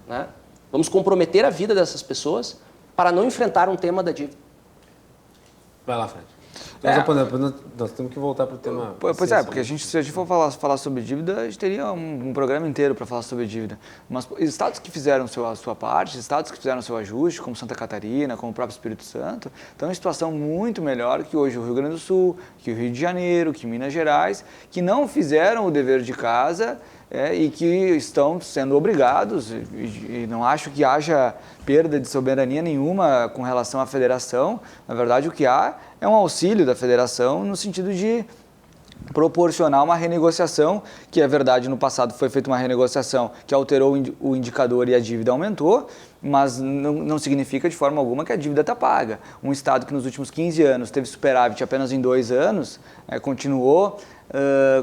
Speaker 4: né? Vamos comprometer a vida dessas pessoas para não enfrentar um tema da dívida.
Speaker 2: Vai lá, Fred. Nós temos que voltar para o tema...
Speaker 3: Pois é, porque se a gente for falar sobre dívida, a gente teria um programa inteiro para falar sobre dívida. Mas estados que fizeram a sua parte, estados que fizeram seu ajuste, como Santa Catarina, como o próprio Espírito Santo, estão em situação muito melhor que hoje o Rio Grande do Sul, que o Rio de Janeiro, que Minas Gerais, que não fizeram o dever de casa e que estão sendo obrigados, e não acho que haja perda de soberania nenhuma com relação à federação. Na verdade, o que há é um auxílio da federação no sentido de proporcionar uma renegociação, que é verdade, no passado foi feita uma renegociação que alterou o indicador e a dívida aumentou, mas não significa de forma alguma que a dívida está paga. Um Estado que nos últimos 15 anos teve superávit apenas em 2 anos, continuou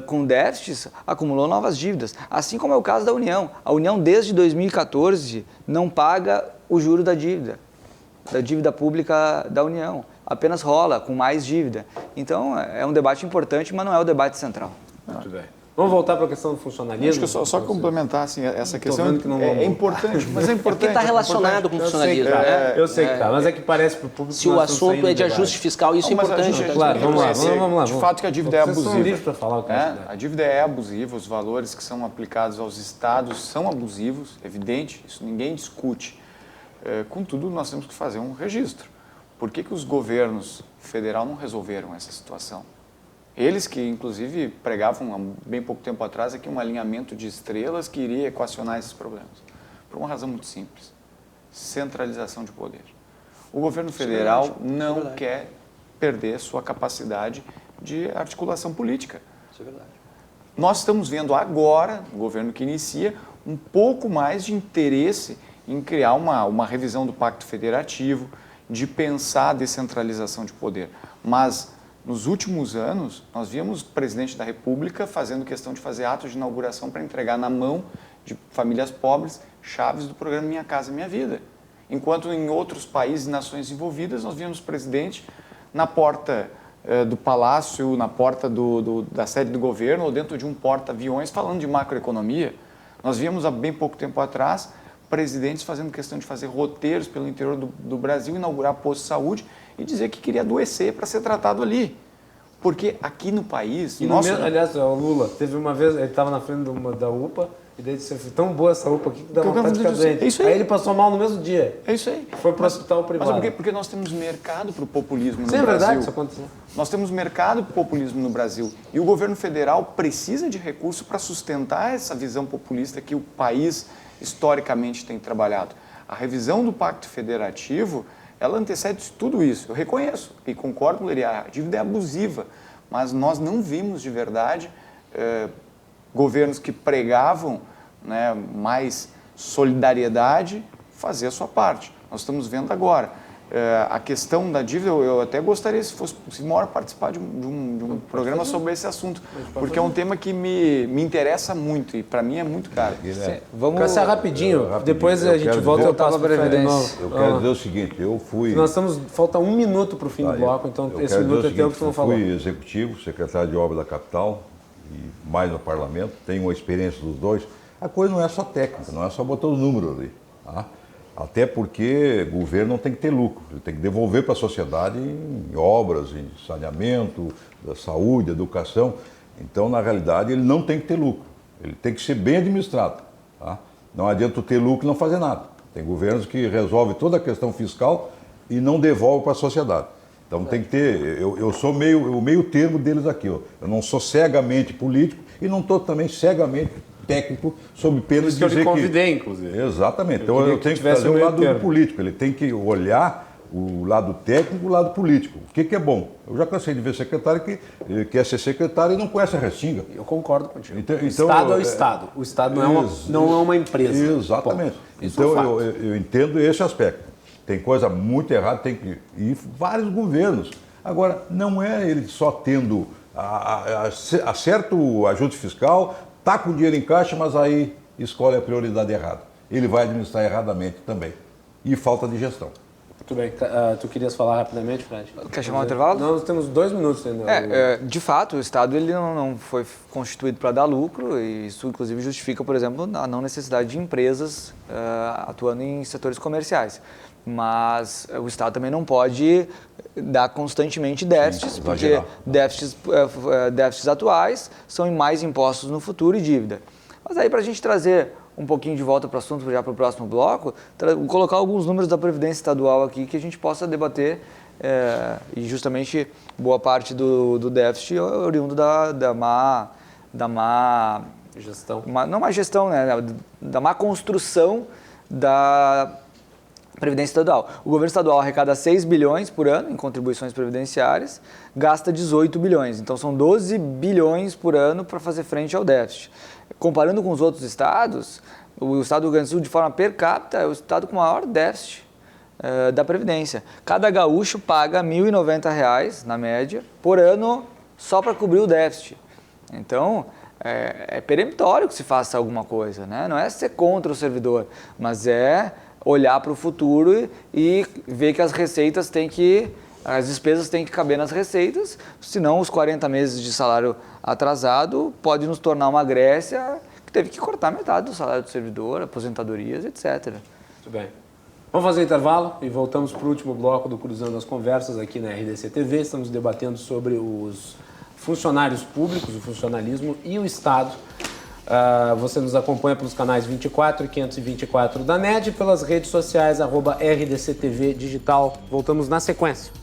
Speaker 3: com déficits, acumulou novas dívidas. Assim como é o caso da União. A União, desde 2014, não paga o juro da dívida pública da União. Apenas rola com mais dívida. Então, é um debate importante, mas não é o debate central.
Speaker 2: Muito bem. Vamos voltar para a questão do funcionalismo?
Speaker 6: Acho que só complementar assim, essa questão
Speaker 2: vendo que não
Speaker 6: é
Speaker 2: vamos.
Speaker 6: importante, mas é importante.
Speaker 4: Porque está relacionado com o funcionalismo.
Speaker 2: Eu sei que tá, mas é que parece para o público
Speaker 4: Se o assunto é de ajuste fiscal, isso é
Speaker 6: Mas a
Speaker 4: importante.
Speaker 6: gente
Speaker 2: Claro, vamos lá,
Speaker 6: reconhecer
Speaker 2: vamos lá.
Speaker 6: de fato que a dívida é
Speaker 2: Vocês são
Speaker 6: abusiva.
Speaker 2: livres para falar o que
Speaker 6: É, a dívida é abusiva, os valores que são aplicados aos estados são abusivos, evidente, isso ninguém discute. Contudo, nós temos que fazer um registro. Por que os governos federal não resolveram essa situação? Eles que, inclusive, pregavam há bem pouco tempo atrás aqui um alinhamento de estrelas que iria equacionar esses problemas. Por uma razão muito simples: centralização de poder. O governo federal não quer perder sua capacidade de articulação política.
Speaker 4: Isso é verdade.
Speaker 6: Nós estamos vendo agora, o governo que inicia, um pouco mais de interesse em criar uma revisão do Pacto Federativo, de pensar a descentralização de poder. Mas, nos últimos anos, nós víamos o presidente da República fazendo questão de fazer atos de inauguração para entregar na mão de famílias pobres chaves do programa Minha Casa Minha Vida. Enquanto em outros países e nações desenvolvidas, nós víamos o presidente na porta do palácio, na porta da sede do governo ou dentro de um porta-aviões falando de macroeconomia. Nós víamos há bem pouco tempo atrás presidentes fazendo questão de fazer roteiros pelo interior do Brasil, inaugurar posto de saúde e dizer que queria adoecer para ser tratado ali. Porque aqui no país...
Speaker 2: Aliás, o Lula, teve uma vez, ele estava na frente da UPA, e daí disse, tão boa essa UPA aqui que dá vontade de ficar doente.
Speaker 6: É isso aí.
Speaker 2: Aí ele passou mal no mesmo dia.
Speaker 6: É isso aí.
Speaker 2: Foi para o hospital privado.
Speaker 6: Mas porque nós temos mercado para o populismo no
Speaker 2: Sim,
Speaker 6: Brasil.
Speaker 2: é verdade, isso aconteceu.
Speaker 6: Nós temos mercado para o populismo no Brasil. E o governo federal precisa de recurso para sustentar essa visão populista que o país historicamente tem trabalhado. A revisão do Pacto Federativo, ela antecede tudo isso. Eu reconheço e concordo com o Leriá, a dívida é abusiva, mas nós não vimos de verdade governos que pregavam, né, mais solidariedade fazer a sua parte. Nós estamos vendo agora. A questão da dívida, eu até gostaria, se fosse possível, participar de um programa sobre esse assunto, porque é um tema que me interessa muito e para mim é muito caro.
Speaker 2: Vamos passar rapidinho, depois a gente volta ao passo para Previdência.
Speaker 5: Eu quero dizer o seguinte, eu fui...
Speaker 2: Falta 1 minuto para o fim do bloco, então esse minuto é tempo que você não falou.
Speaker 5: Eu fui executivo, secretário de obra da capital e mais no parlamento, tenho uma experiência dos dois. A coisa não é só técnica, não é só botar o número ali, tá? Até porque o governo não tem que ter lucro, ele tem que devolver para a sociedade em obras, em saneamento, saúde, educação. Então, na realidade, ele não tem que ter lucro, ele tem que ser bem administrado. Tá? Não adianta ter lucro e não fazer nada. Tem governos que resolvem toda a questão fiscal e não devolvem para a sociedade. Então tem que ter, eu sou o meio termo deles aqui. Ó. Eu não sou cegamente político e não estou também cegamente técnico, sob pena de dizer que...
Speaker 2: eu lhe convidei, inclusive.
Speaker 5: Exatamente. Então eu tenho que trazer o lado do político. Ele tem que olhar o lado técnico e o lado político. O que é bom? Eu já cansei de ver secretário que quer ser secretário e não conhece a Restinga.
Speaker 2: Eu concordo contigo.
Speaker 5: Então,
Speaker 2: o Estado é o Estado. O Estado não é uma empresa.
Speaker 5: Exatamente. Então eu entendo esse aspecto. Tem coisa muito errada, tem que ir vários governos. Agora, não é ele só tendo acerta o ajuste fiscal, está com dinheiro em caixa, mas aí escolhe a prioridade errada. Ele vai administrar erradamente também. E falta de gestão.
Speaker 2: Muito bem. Tu querias falar rapidamente, Fred?
Speaker 3: Quer chamar um intervalo?
Speaker 2: Nós temos 2 minutos ainda.
Speaker 3: De fato, o Estado ele não foi constituído para dar lucro e isso, inclusive, justifica, por exemplo, a não necessidade de empresas atuando em setores comerciais. Mas o Estado também não pode dar constantemente déficits, porque déficits atuais são em mais impostos no futuro e dívida. Mas aí, para a gente trazer um pouquinho de volta para o assunto, já para o próximo bloco, colocar alguns números da Previdência Estadual aqui que a gente possa debater, e justamente boa parte do déficit é oriundo da má
Speaker 2: gestão.
Speaker 3: Não má gestão, né? Da má construção da Previdência Estadual. O governo estadual arrecada 6 bilhões por ano em contribuições previdenciárias, gasta 18 bilhões. Então, são 12 bilhões por ano para fazer frente ao déficit. Comparando com os outros estados, o estado do Rio Grande do Sul, de forma per capita, é o estado com maior déficit da Previdência. Cada gaúcho paga R$ 1.090, na média, por ano, só para cobrir o déficit. Então, é peremptório que se faça alguma coisa, né? Não é ser contra o servidor, mas é olhar para o futuro e ver que as receitas têm que As despesas têm que caber nas receitas, senão os 40 meses de salário atrasado pode nos tornar uma Grécia que teve que cortar metade do salário do servidor, aposentadorias, etc.
Speaker 2: Muito bem. Vamos fazer intervalo e voltamos para o último bloco do Cruzando as Conversas aqui na RDC TV. Estamos debatendo sobre os funcionários públicos, o funcionalismo e o Estado. Você nos acompanha pelos canais 24 e 524 da NED, pelas redes sociais, @RDCTV Digital. Voltamos na sequência.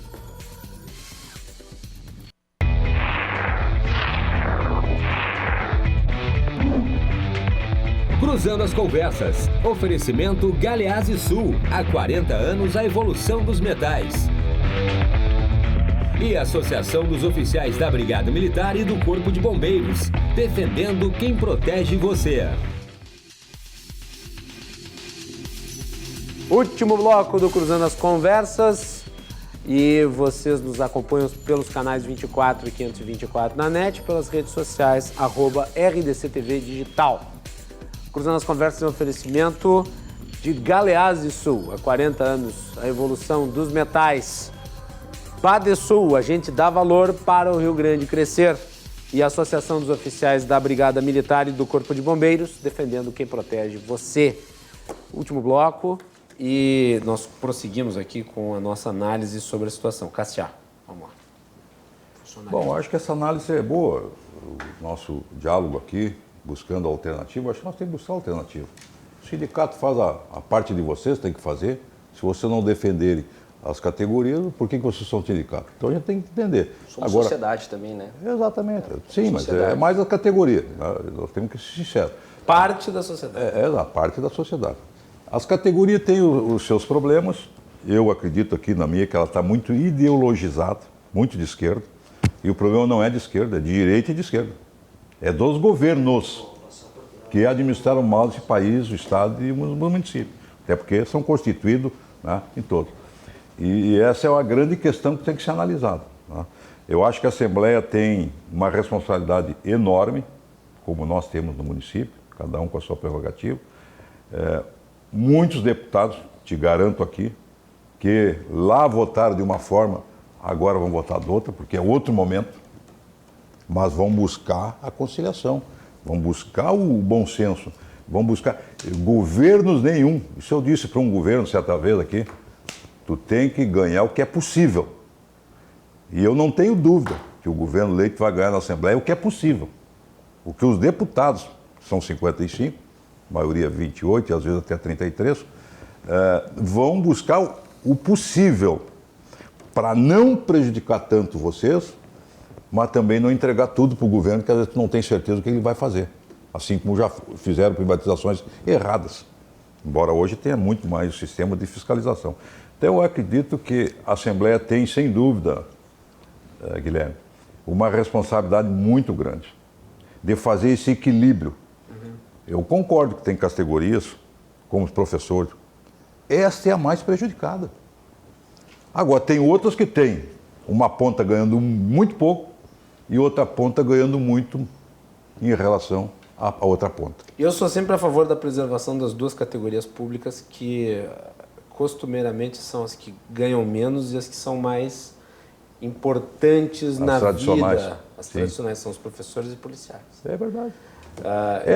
Speaker 1: Cruzando as Conversas. Oferecimento Galeazzi Sul. Há 40 anos, a evolução dos metais. E a Associação dos Oficiais da Brigada Militar e do Corpo de Bombeiros. Defendendo quem protege você.
Speaker 2: Último bloco do Cruzando as Conversas. E vocês nos acompanham pelos canais 24 e 524 na NET, pelas redes sociais, @RDCTV Digital. Cruzando as Conversas é um oferecimento de Galeazzi Sul. Há 40 anos, a evolução dos metais. Badesul, a gente dá valor para o Rio Grande crescer. E a Associação dos Oficiais da Brigada Militar e do Corpo de Bombeiros, defendendo quem protege você. Último bloco e nós prosseguimos aqui com a nossa análise sobre a situação. Cassiá, vamos lá.
Speaker 5: Bom, acho que essa análise é boa. O nosso diálogo aqui, buscando alternativa, acho que nós temos que buscar alternativa. O sindicato faz a parte de vocês, tem que fazer. Se você não defender as categorias, por que vocês são sindicato? Então a gente tem que entender.
Speaker 4: Somos sociedade também, né?
Speaker 5: Exatamente. Sim, mas é mais a categoria. Nós temos que ser sinceros.
Speaker 2: Parte da sociedade.
Speaker 5: É a parte da sociedade. As categorias têm os seus problemas. Eu acredito aqui na minha que ela está muito ideologizada, muito de esquerda. E o problema não é de esquerda, é de direita e de esquerda. É dos governos que administraram mal esse país, o Estado e o município. Até porque são constituídos, né, em todos. E essa é uma grande questão que tem que ser analisada, né? Eu acho que a Assembleia tem uma responsabilidade enorme, como nós temos no município, cada um com a sua prerrogativa. Muitos deputados, te garanto aqui, que lá votaram de uma forma, agora vão votar de outra, porque é outro momento, mas vão buscar a conciliação, vão buscar o bom senso, vão buscar governos nenhum. Isso eu disse para um governo certa vez aqui, tu tem que ganhar o que é possível. E eu não tenho dúvida que o governo eleito vai ganhar na Assembleia o que é possível. O que os deputados, são 55, maioria 28 e às vezes até 33, vão buscar o possível para não prejudicar tanto vocês, mas também não entregar tudo para o governo, que às vezes não tem certeza do que ele vai fazer. Assim como já fizeram privatizações erradas. Embora hoje tenha muito mais sistema de fiscalização. Então eu acredito que a Assembleia tem, sem dúvida, Guilherme, uma responsabilidade muito grande de fazer esse equilíbrio. Eu concordo que tem categorias, como os professores. Esta é a mais prejudicada. Agora, tem outras que têm uma ponta ganhando muito pouco e outra ponta ganhando muito em relação à outra ponta.
Speaker 2: Eu sou sempre a favor da preservação das duas categorias públicas que costumeiramente são as que ganham menos e as que são mais importantes na vida. As tradicionais são os professores e policiais.
Speaker 5: É verdade.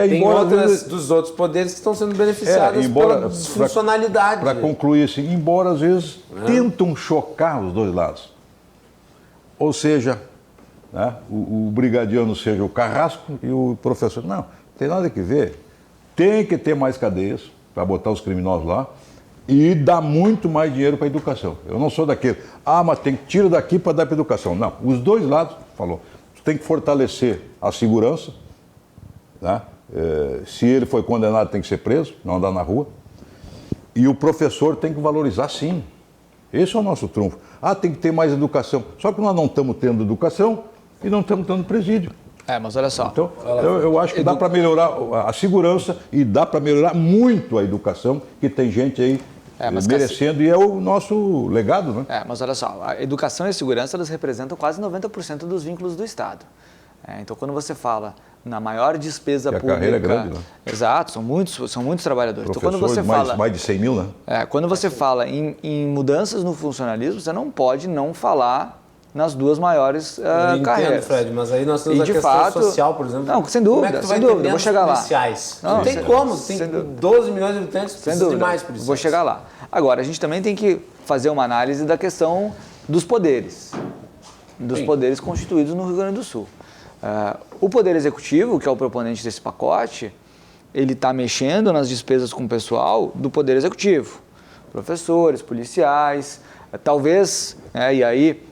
Speaker 2: Tem outras dos outros poderes que estão sendo beneficiadas pela disfuncionalidade.
Speaker 5: Para concluir assim, embora às vezes tentam chocar os dois lados. Ou seja, né, o brigadiano seja o carrasco e o professor. Não tem nada que ver. Tem que ter mais cadeias para botar os criminosos lá e dar muito mais dinheiro para a educação. Eu não sou daquele, mas tem que tirar daqui para dar para a educação. Não, os dois lados, falou, tem que fortalecer a segurança, né? Se ele foi condenado tem que ser preso, não andar na rua. E o professor tem que valorizar, sim. Esse é o nosso trunfo. Tem que ter mais educação. Só que nós não estamos tendo educação e não estamos tendo presídio.
Speaker 3: Mas olha só.
Speaker 5: Então, eu acho que dá para melhorar a segurança e dá para melhorar muito a educação, que tem gente aí merecendo, e é o nosso legado, né?
Speaker 3: Mas olha só, a educação e a segurança, elas representam quase 90% dos vínculos do Estado. Então, quando você fala na maior despesa
Speaker 5: E a
Speaker 3: pública.
Speaker 5: carreira é grande, né?
Speaker 3: Exato, são muitos trabalhadores. Então, quando você
Speaker 5: Professores,
Speaker 3: fala,
Speaker 5: mais de 100 mil, né?
Speaker 3: quando você fala em mudanças no funcionalismo, você não pode não falar nas duas maiores
Speaker 2: Eu
Speaker 3: carreiras.
Speaker 2: entendo, Fred, mas aí nós temos
Speaker 3: E
Speaker 2: a
Speaker 3: de
Speaker 2: questão
Speaker 3: fato,
Speaker 2: social, por exemplo.
Speaker 3: não, sem
Speaker 2: Como é
Speaker 3: dúvida,
Speaker 2: que tu
Speaker 3: sem
Speaker 2: vai ter
Speaker 3: dúvida, vou
Speaker 2: menos
Speaker 3: chegar lá.
Speaker 2: policiais?
Speaker 3: Não,
Speaker 2: Não tem
Speaker 3: sem-
Speaker 2: como,
Speaker 3: sem
Speaker 2: tem
Speaker 3: dúvida.
Speaker 2: 12 milhões de habitantes,
Speaker 3: Sem
Speaker 2: precisa de
Speaker 3: dúvida,
Speaker 2: mais policiais.
Speaker 3: vou chegar lá. Agora, a gente também tem que fazer uma análise da questão dos poderes, dos
Speaker 2: Sim.
Speaker 3: poderes constituídos no Rio Grande do Sul. O Poder Executivo, que é o proponente desse pacote, ele está mexendo nas despesas com o pessoal do Poder Executivo. Professores, policiais, talvez, e aí,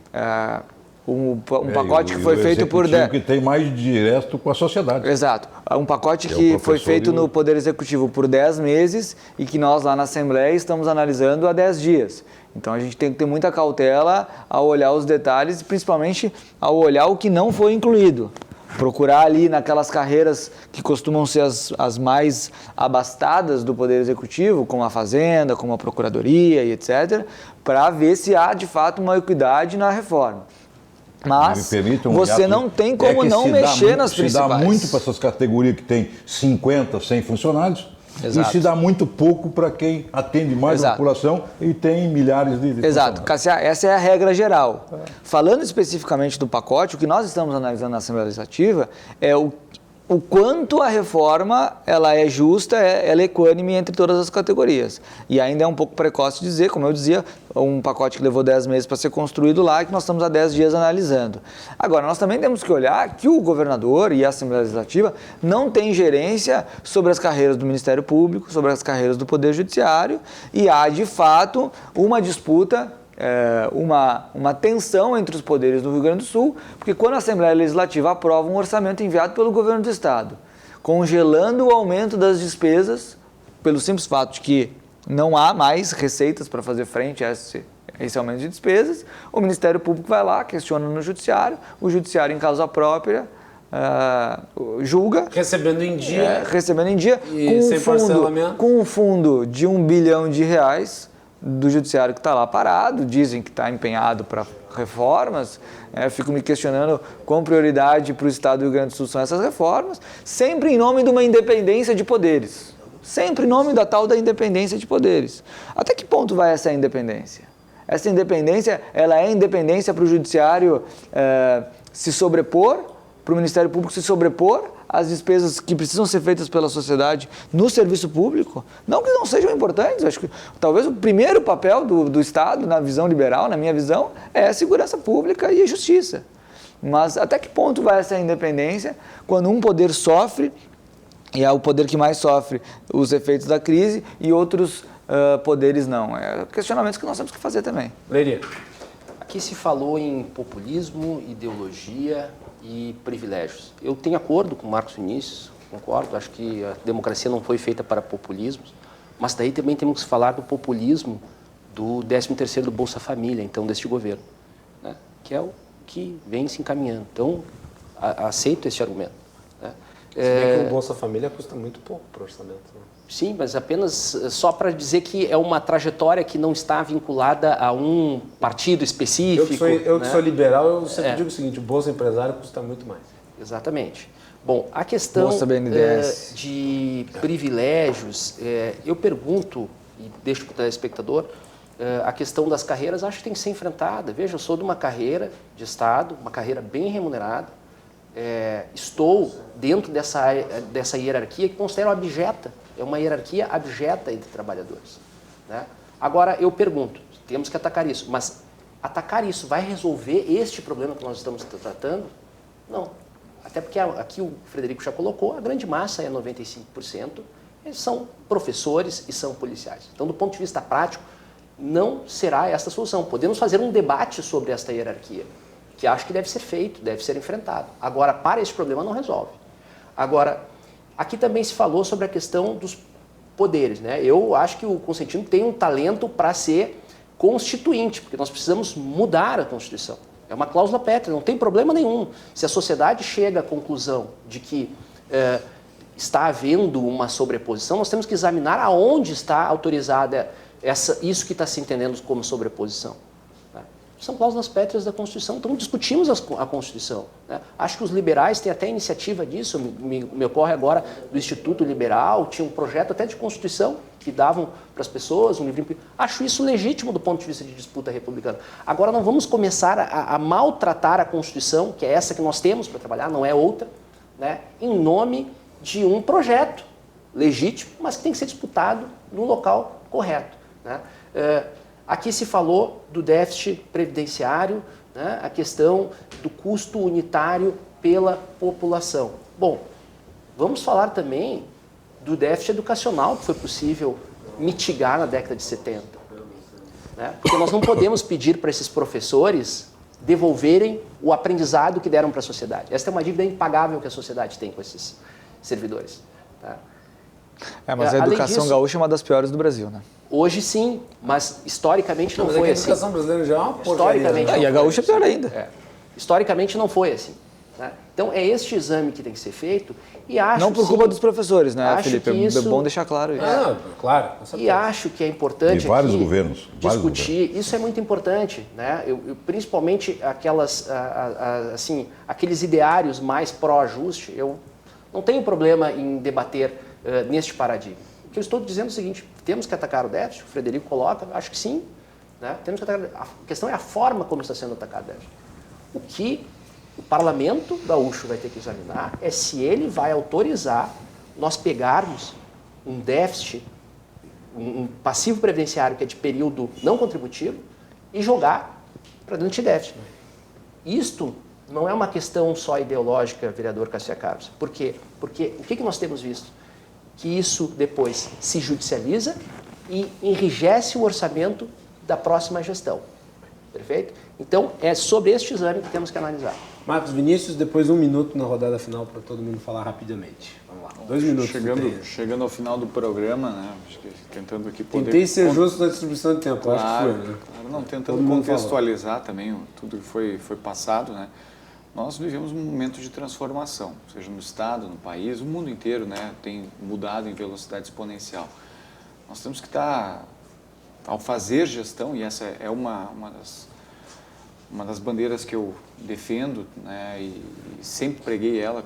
Speaker 3: um pacote que foi feito por...
Speaker 5: que tem mais direto com a sociedade.
Speaker 3: Exato. Um pacote
Speaker 5: Que é o
Speaker 3: que foi
Speaker 5: professor
Speaker 3: feito
Speaker 5: e o-
Speaker 3: no Poder Executivo por 10 meses e que nós lá na Assembleia estamos analisando há 10 dias. Então a gente tem que ter muita cautela ao olhar os detalhes e principalmente ao olhar o que não foi incluído. Procurar ali naquelas carreiras que costumam ser as mais abastadas do Poder Executivo, como a Fazenda, como a Procuradoria e etc., para ver se há de fato uma equidade na reforma. Mas
Speaker 5: Me permitam,
Speaker 3: você
Speaker 5: Iato,
Speaker 3: não tem como
Speaker 5: que
Speaker 3: não
Speaker 5: se dá
Speaker 3: mexer
Speaker 5: muito-
Speaker 3: nas principais.
Speaker 5: Se dá muito para essas categorias que tem 50, 100 funcionários.
Speaker 3: Exato.
Speaker 5: E se dá muito pouco para quem atende mais a
Speaker 3: Exato.
Speaker 5: população e tem milhares de
Speaker 3: Exato,
Speaker 5: funcionários.
Speaker 3: Cássia, essa é a regra geral. Falando especificamente do pacote, o que nós estamos analisando na Assembleia Legislativa é o quanto a reforma ela é justa, ela é equânime entre todas as categorias. E ainda é um pouco precoce dizer, como eu dizia, um pacote que levou 10 meses para ser construído lá e que nós estamos há 10 dias analisando. Agora, nós também temos que olhar que o governador e a Assembleia Legislativa não têm gerência sobre as carreiras do Ministério Público, sobre as carreiras do Poder Judiciário e há, de fato, uma disputa, uma tensão entre os poderes do Rio Grande do Sul, porque quando a Assembleia Legislativa aprova um orçamento enviado pelo governo do Estado, congelando o aumento das despesas, pelo simples fato de que não há mais receitas para fazer frente a esse aumento de despesas, o Ministério Público vai lá, questiona no Judiciário, o Judiciário, em causa própria, julga,
Speaker 2: Recebendo em dia.
Speaker 3: recebendo em dia,
Speaker 2: E sem parcelamento.
Speaker 3: com um fundo de R$1 bilhão do Judiciário que está lá parado, dizem que está empenhado para reformas, fico me questionando qual prioridade para o Estado do Rio Grande do Sul são essas reformas, sempre em nome de uma independência de poderes, sempre em nome da tal da independência de poderes. Até que ponto vai essa independência? Essa independência, ela é independência para o Judiciário se sobrepor, para o Ministério Público se sobrepor às despesas que precisam ser feitas pela sociedade no serviço público? Não que não sejam importantes, acho que talvez o primeiro papel do Estado, na visão liberal, na minha visão, é a segurança pública e a justiça. Mas até que ponto vai essa independência quando um poder sofre, e é o poder que mais sofre os efeitos da crise, e outros poderes não? É questionamentos que nós temos que fazer também.
Speaker 2: Leiria.
Speaker 4: Aqui se falou em populismo, ideologia e privilégios. Eu tenho acordo com o Marcos Vinícius, concordo, acho que a democracia não foi feita para populismos, mas daí também temos que falar do populismo do 13º do Bolsa Família, então, deste governo, né? Que é o que vem se encaminhando. Então, aceito esse argumento. Né?
Speaker 2: Se bem que o Bolsa Família custa muito pouco para o orçamento. Né?
Speaker 4: Sim, mas apenas só para dizer que é uma trajetória que não está vinculada a um partido específico.
Speaker 2: Eu que
Speaker 4: né?
Speaker 2: sou liberal, eu sempre digo o seguinte, o Bolsa Empresário custa muito mais.
Speaker 4: Exatamente. Bom, a questão
Speaker 3: Bolsa BNDES.
Speaker 4: de privilégios, eu pergunto, e deixo para o telespectador, a questão das carreiras acho que tem que ser enfrentada. Veja, eu sou de uma carreira de Estado, uma carreira bem remunerada, estou dentro dessa hierarquia que considero abjeta. É uma hierarquia abjeta entre trabalhadores. Né? Agora, eu pergunto, temos que atacar isso, mas atacar isso vai resolver este problema que nós estamos tratando? Não. Até porque aqui o Frederico já colocou, a grande massa é 95%, eles são professores e são policiais. Então, do ponto de vista prático, não será esta a solução. Podemos fazer um debate sobre esta hierarquia, que acho que deve ser feito, deve ser enfrentado. Agora, para esse problema, não resolve. Agora, aqui também se falou sobre a questão dos poderes, né? Eu acho que o Consentino tem um talento para ser constituinte, porque nós precisamos mudar a Constituição. É uma cláusula pétrea, não tem problema nenhum. Se a sociedade chega à conclusão de que está havendo uma sobreposição, nós temos que examinar aonde está autorizada isso que está se entendendo como sobreposição. Tá? são cláusulas pétreas da Constituição. Então, discutimos a Constituição. Né? Acho que os liberais têm até iniciativa disso. Me ocorre agora do Instituto Liberal, tinha um projeto até de Constituição que davam para as pessoas um livrinho. Acho isso legítimo do ponto de vista de disputa republicana. Agora, não vamos começar a maltratar a Constituição, que é essa que nós temos para trabalhar, não é outra, né? Em nome de um projeto legítimo, mas que tem que ser disputado no local correto. Né? Aqui se falou do déficit previdenciário, né? A questão do custo unitário pela população. Bom, vamos falar também do déficit educacional que foi possível mitigar na década de 70. Né? Porque nós não podemos pedir para esses professores devolverem o aprendizado que deram para a sociedade. Essa é uma dívida impagável que a sociedade tem com esses servidores. Tá?
Speaker 3: Mas a educação gaúcha é uma das piores do Brasil, né?
Speaker 4: Hoje sim, mas historicamente não foi assim.
Speaker 2: A educação brasileira já é uma porcaria.
Speaker 4: Historicamente,
Speaker 3: E a gaúcha é pior ainda.
Speaker 4: Historicamente não foi assim. Né? Então é este exame que tem que ser feito e acho
Speaker 3: não por culpa dos professores, né, Felipe?
Speaker 4: Isso...
Speaker 3: É bom deixar claro isso.
Speaker 2: Claro.
Speaker 4: E acho que é importante
Speaker 5: de vários
Speaker 4: aqui
Speaker 5: governos,
Speaker 4: discutir. Isso é muito importante, né? Principalmente aqueles ideários mais pró-ajuste. Eu não tenho problema em debater neste paradigma. O que eu estou dizendo é o seguinte: temos que atacar o déficit. O Frederico coloca, acho que sim. Né? Temos que atacar. A questão é a forma como está sendo atacado o déficit. O que o parlamento gaúcho vai ter que examinar é se ele vai autorizar nós pegarmos um déficit, um passivo previdenciário que é de período não contributivo e jogar para dentro de déficit. Isto não é uma questão só ideológica, vereador Cassia Carlos. Por quê? Porque o que nós temos visto? Que isso depois se judicializa e enrijece o orçamento da próxima gestão. Perfeito? Então, é sobre este exame que temos que analisar.
Speaker 2: Marcos Vinícius, depois 1 minuto na rodada final para todo mundo falar rapidamente. Vamos lá, 2 minutos.
Speaker 6: Chegando ao final do programa, né? Acho que tentando aqui poder...
Speaker 2: Tentei ser justo na distribuição de tempo,
Speaker 6: claro,
Speaker 2: acho que foi. Né?
Speaker 6: Claro, não, tentando contextualizar também tudo que foi passado, né? Nós vivemos um momento de transformação, seja no Estado, no país, o mundo inteiro, né, tem mudado em velocidade exponencial. Nós temos que estar, ao fazer gestão, e essa é uma das bandeiras que eu defendo, né, e sempre preguei ela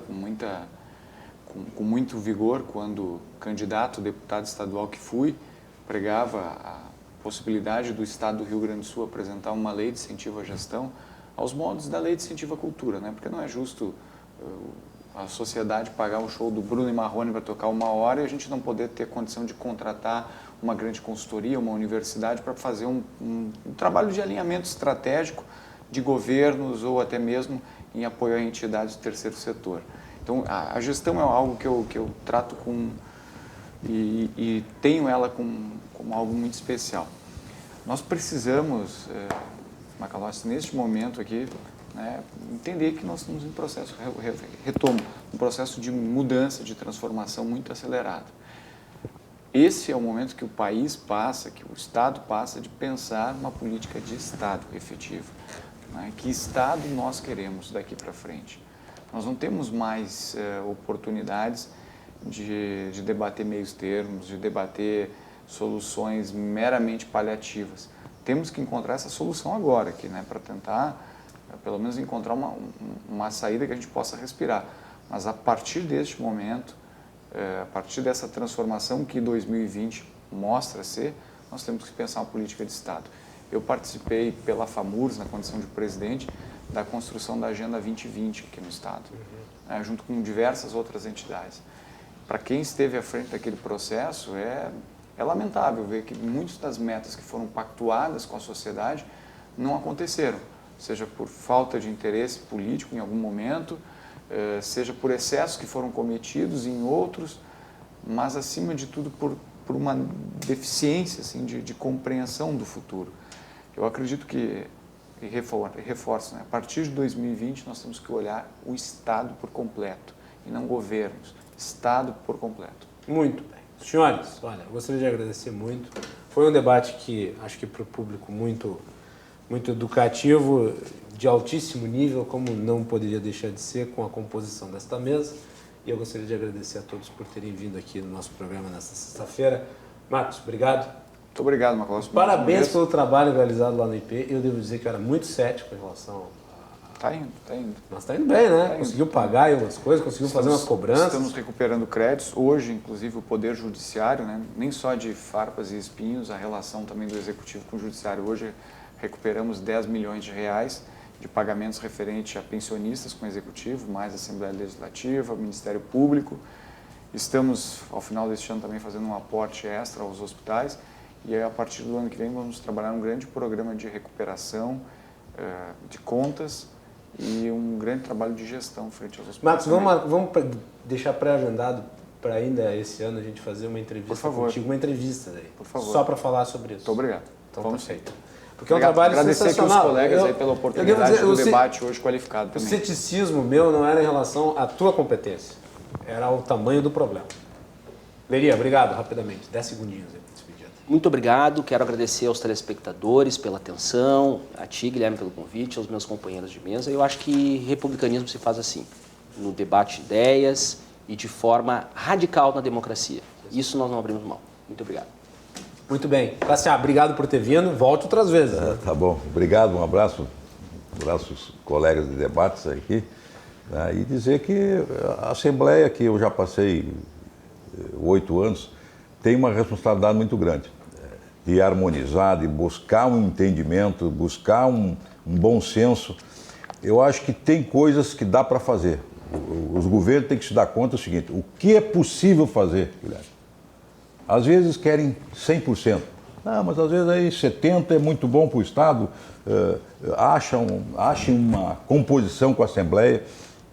Speaker 6: com muito vigor quando candidato a deputado estadual que fui, pregava a possibilidade do Estado do Rio Grande do Sul apresentar uma lei de incentivo à gestão aos moldes da lei de incentivo à cultura, né? Porque não é justo a sociedade pagar um show do Bruno e Marrone para tocar 1 hora e a gente não poder ter condição de contratar uma grande consultoria, uma universidade para fazer um trabalho de alinhamento estratégico de governos ou até mesmo em apoio a entidades do terceiro setor. Então, a gestão é algo que eu trato e tenho ela como algo muito especial. Nós precisamos... Macalossi, neste momento aqui, né, entender que nós estamos em processo, um processo de mudança, de transformação muito acelerado. Esse é o momento que o país passa, que o Estado passa de pensar uma política de Estado efetiva. Né? Que Estado nós queremos daqui para frente? Nós não temos mais oportunidades de debater meios termos, de debater soluções meramente paliativas. Temos que encontrar essa solução agora aqui, né, para tentar, pelo menos, encontrar uma saída que a gente possa respirar. Mas a partir deste momento, a partir dessa transformação que 2020 mostra ser, nós temos que pensar uma política de Estado. Eu participei pela FAMURS, na condição de presidente, da construção da Agenda 2020 aqui no Estado, né, junto com diversas outras entidades. Para quem esteve à frente daquele processo, é lamentável ver que muitas das metas que foram pactuadas com a sociedade não aconteceram, seja por falta de interesse político em algum momento, seja por excessos que foram cometidos em outros, mas acima de tudo por uma deficiência assim, de compreensão do futuro. Eu acredito que, e reforço, né, a partir de 2020 nós temos que olhar o Estado por completo e não governos, Estado por completo.
Speaker 2: Muito bem. Senhores, olha, eu gostaria de agradecer muito. Foi um debate que acho que para o público muito educativo, de altíssimo nível, como não poderia deixar de ser com a composição desta mesa. E eu gostaria de agradecer a todos por terem vindo aqui no nosso programa nesta sexta-feira. Marcos, obrigado.
Speaker 6: Muito obrigado, Macalossi.
Speaker 2: Parabéns pelo trabalho realizado lá no IP. Eu devo dizer que eu era muito cético em relação...
Speaker 6: Tá indo.
Speaker 2: Mas está indo bem, né?
Speaker 6: Tá indo.
Speaker 2: Conseguiu pagar algumas coisas, conseguiu fazer umas cobranças.
Speaker 6: Estamos recuperando créditos. Hoje, inclusive, o Poder Judiciário, né, nem só de farpas e espinhos, a relação também do Executivo com o Judiciário. Hoje, recuperamos 10 milhões de reais de pagamentos referentes a pensionistas com o Executivo, mais a Assembleia Legislativa, Ministério Público. Estamos, ao final deste ano, também fazendo um aporte extra aos hospitais. E aí, a partir do ano que vem, vamos trabalhar um grande programa de recuperação de contas e um grande trabalho de gestão frente aos hospitais.
Speaker 2: Marcos, vamos deixar pré-agendado para ainda esse ano a gente fazer uma entrevista contigo, uma entrevista daí.
Speaker 6: Por favor.
Speaker 2: Só para falar sobre isso.
Speaker 6: Muito obrigado.
Speaker 2: Então
Speaker 6: vamos
Speaker 2: tá feito.
Speaker 6: sim.
Speaker 2: Porque é um trabalho
Speaker 6: agradecer
Speaker 2: sensacional.
Speaker 6: Aqui os colegas aí pela oportunidade do debate hoje qualificado
Speaker 2: O
Speaker 6: também.
Speaker 2: ceticismo meu não era em relação à tua competência, era o tamanho do problema. Leria, obrigado, rapidamente, 10 segundinhos aí para despedir.
Speaker 4: Muito obrigado, quero agradecer aos telespectadores pela atenção, a ti, Guilherme, pelo convite, aos meus companheiros de mesa. Eu acho que republicanismo se faz assim, no debate de ideias e de forma radical na democracia. Isso nós não abrimos mão. Muito obrigado.
Speaker 2: Muito bem. Cassiá, obrigado por ter vindo. Volte outras vezes. Né?
Speaker 5: Tá bom. Obrigado, um abraço. Um abraço aos colegas de debates aqui. E dizer que a Assembleia, que eu já passei 8 anos, tem uma responsabilidade muito grande de harmonizar, de buscar um entendimento, buscar um bom senso. Eu acho que tem coisas que dá para fazer. Os governos têm que se dar conta do seguinte, o que é possível fazer, Guilherme? Às vezes querem 100%. Não, mas às vezes aí 70% é muito bom para o Estado. Achem uma composição com a Assembleia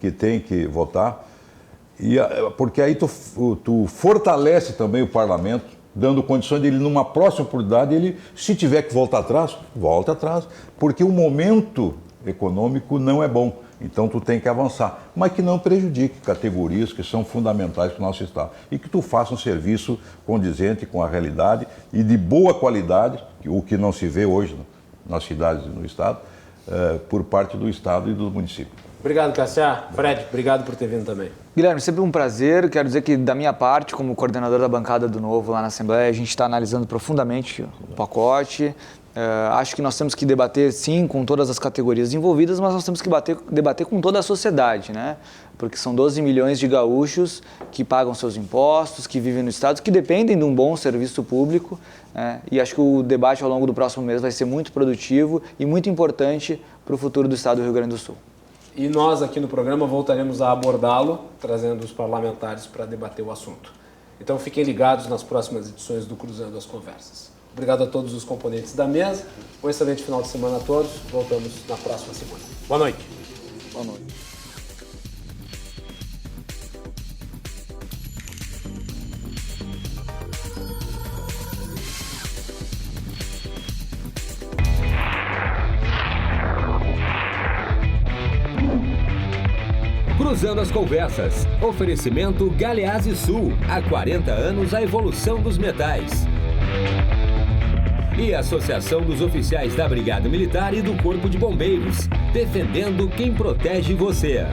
Speaker 5: que tem que votar. Porque aí tu fortalece também o Parlamento, dando condições de ele, numa próxima oportunidade, ele, se tiver que voltar atrás, volta atrás. Porque o momento econômico não é bom. Então tu tem que avançar, mas que não prejudique categorias que são fundamentais para o nosso Estado. E que tu faça um serviço condizente com a realidade e de boa qualidade, o que não se vê hoje nas cidades e no Estado, por parte do Estado e do município.
Speaker 2: Obrigado, Cassiá. Fred, obrigado por ter vindo também.
Speaker 3: Guilherme, sempre um prazer. Quero dizer que, da minha parte, como coordenador da bancada do Novo lá na Assembleia, a gente está analisando profundamente o pacote. Acho que nós temos que debater, sim, com todas as categorias envolvidas, mas nós temos que debater com toda a sociedade, né? Porque são 12 milhões de gaúchos que pagam seus impostos, que vivem no Estado, que dependem de um bom serviço público, né? E acho que o debate ao longo do próximo mês vai ser muito produtivo e muito importante para o futuro do Estado do Rio Grande do Sul.
Speaker 2: E nós aqui no programa voltaremos a abordá-lo, trazendo os parlamentares para debater o assunto. Então fiquem ligados nas próximas edições do Cruzando as Conversas. Obrigado a todos os componentes da mesa. Um excelente final de semana a todos. Voltamos na próxima semana. Boa noite.
Speaker 3: Boa noite.
Speaker 1: Cruzando as Conversas. Oferecimento Galeazzi Sul. Há 40 anos a evolução dos metais. E a Associação dos Oficiais da Brigada Militar e do Corpo de Bombeiros. Defendendo quem protege você.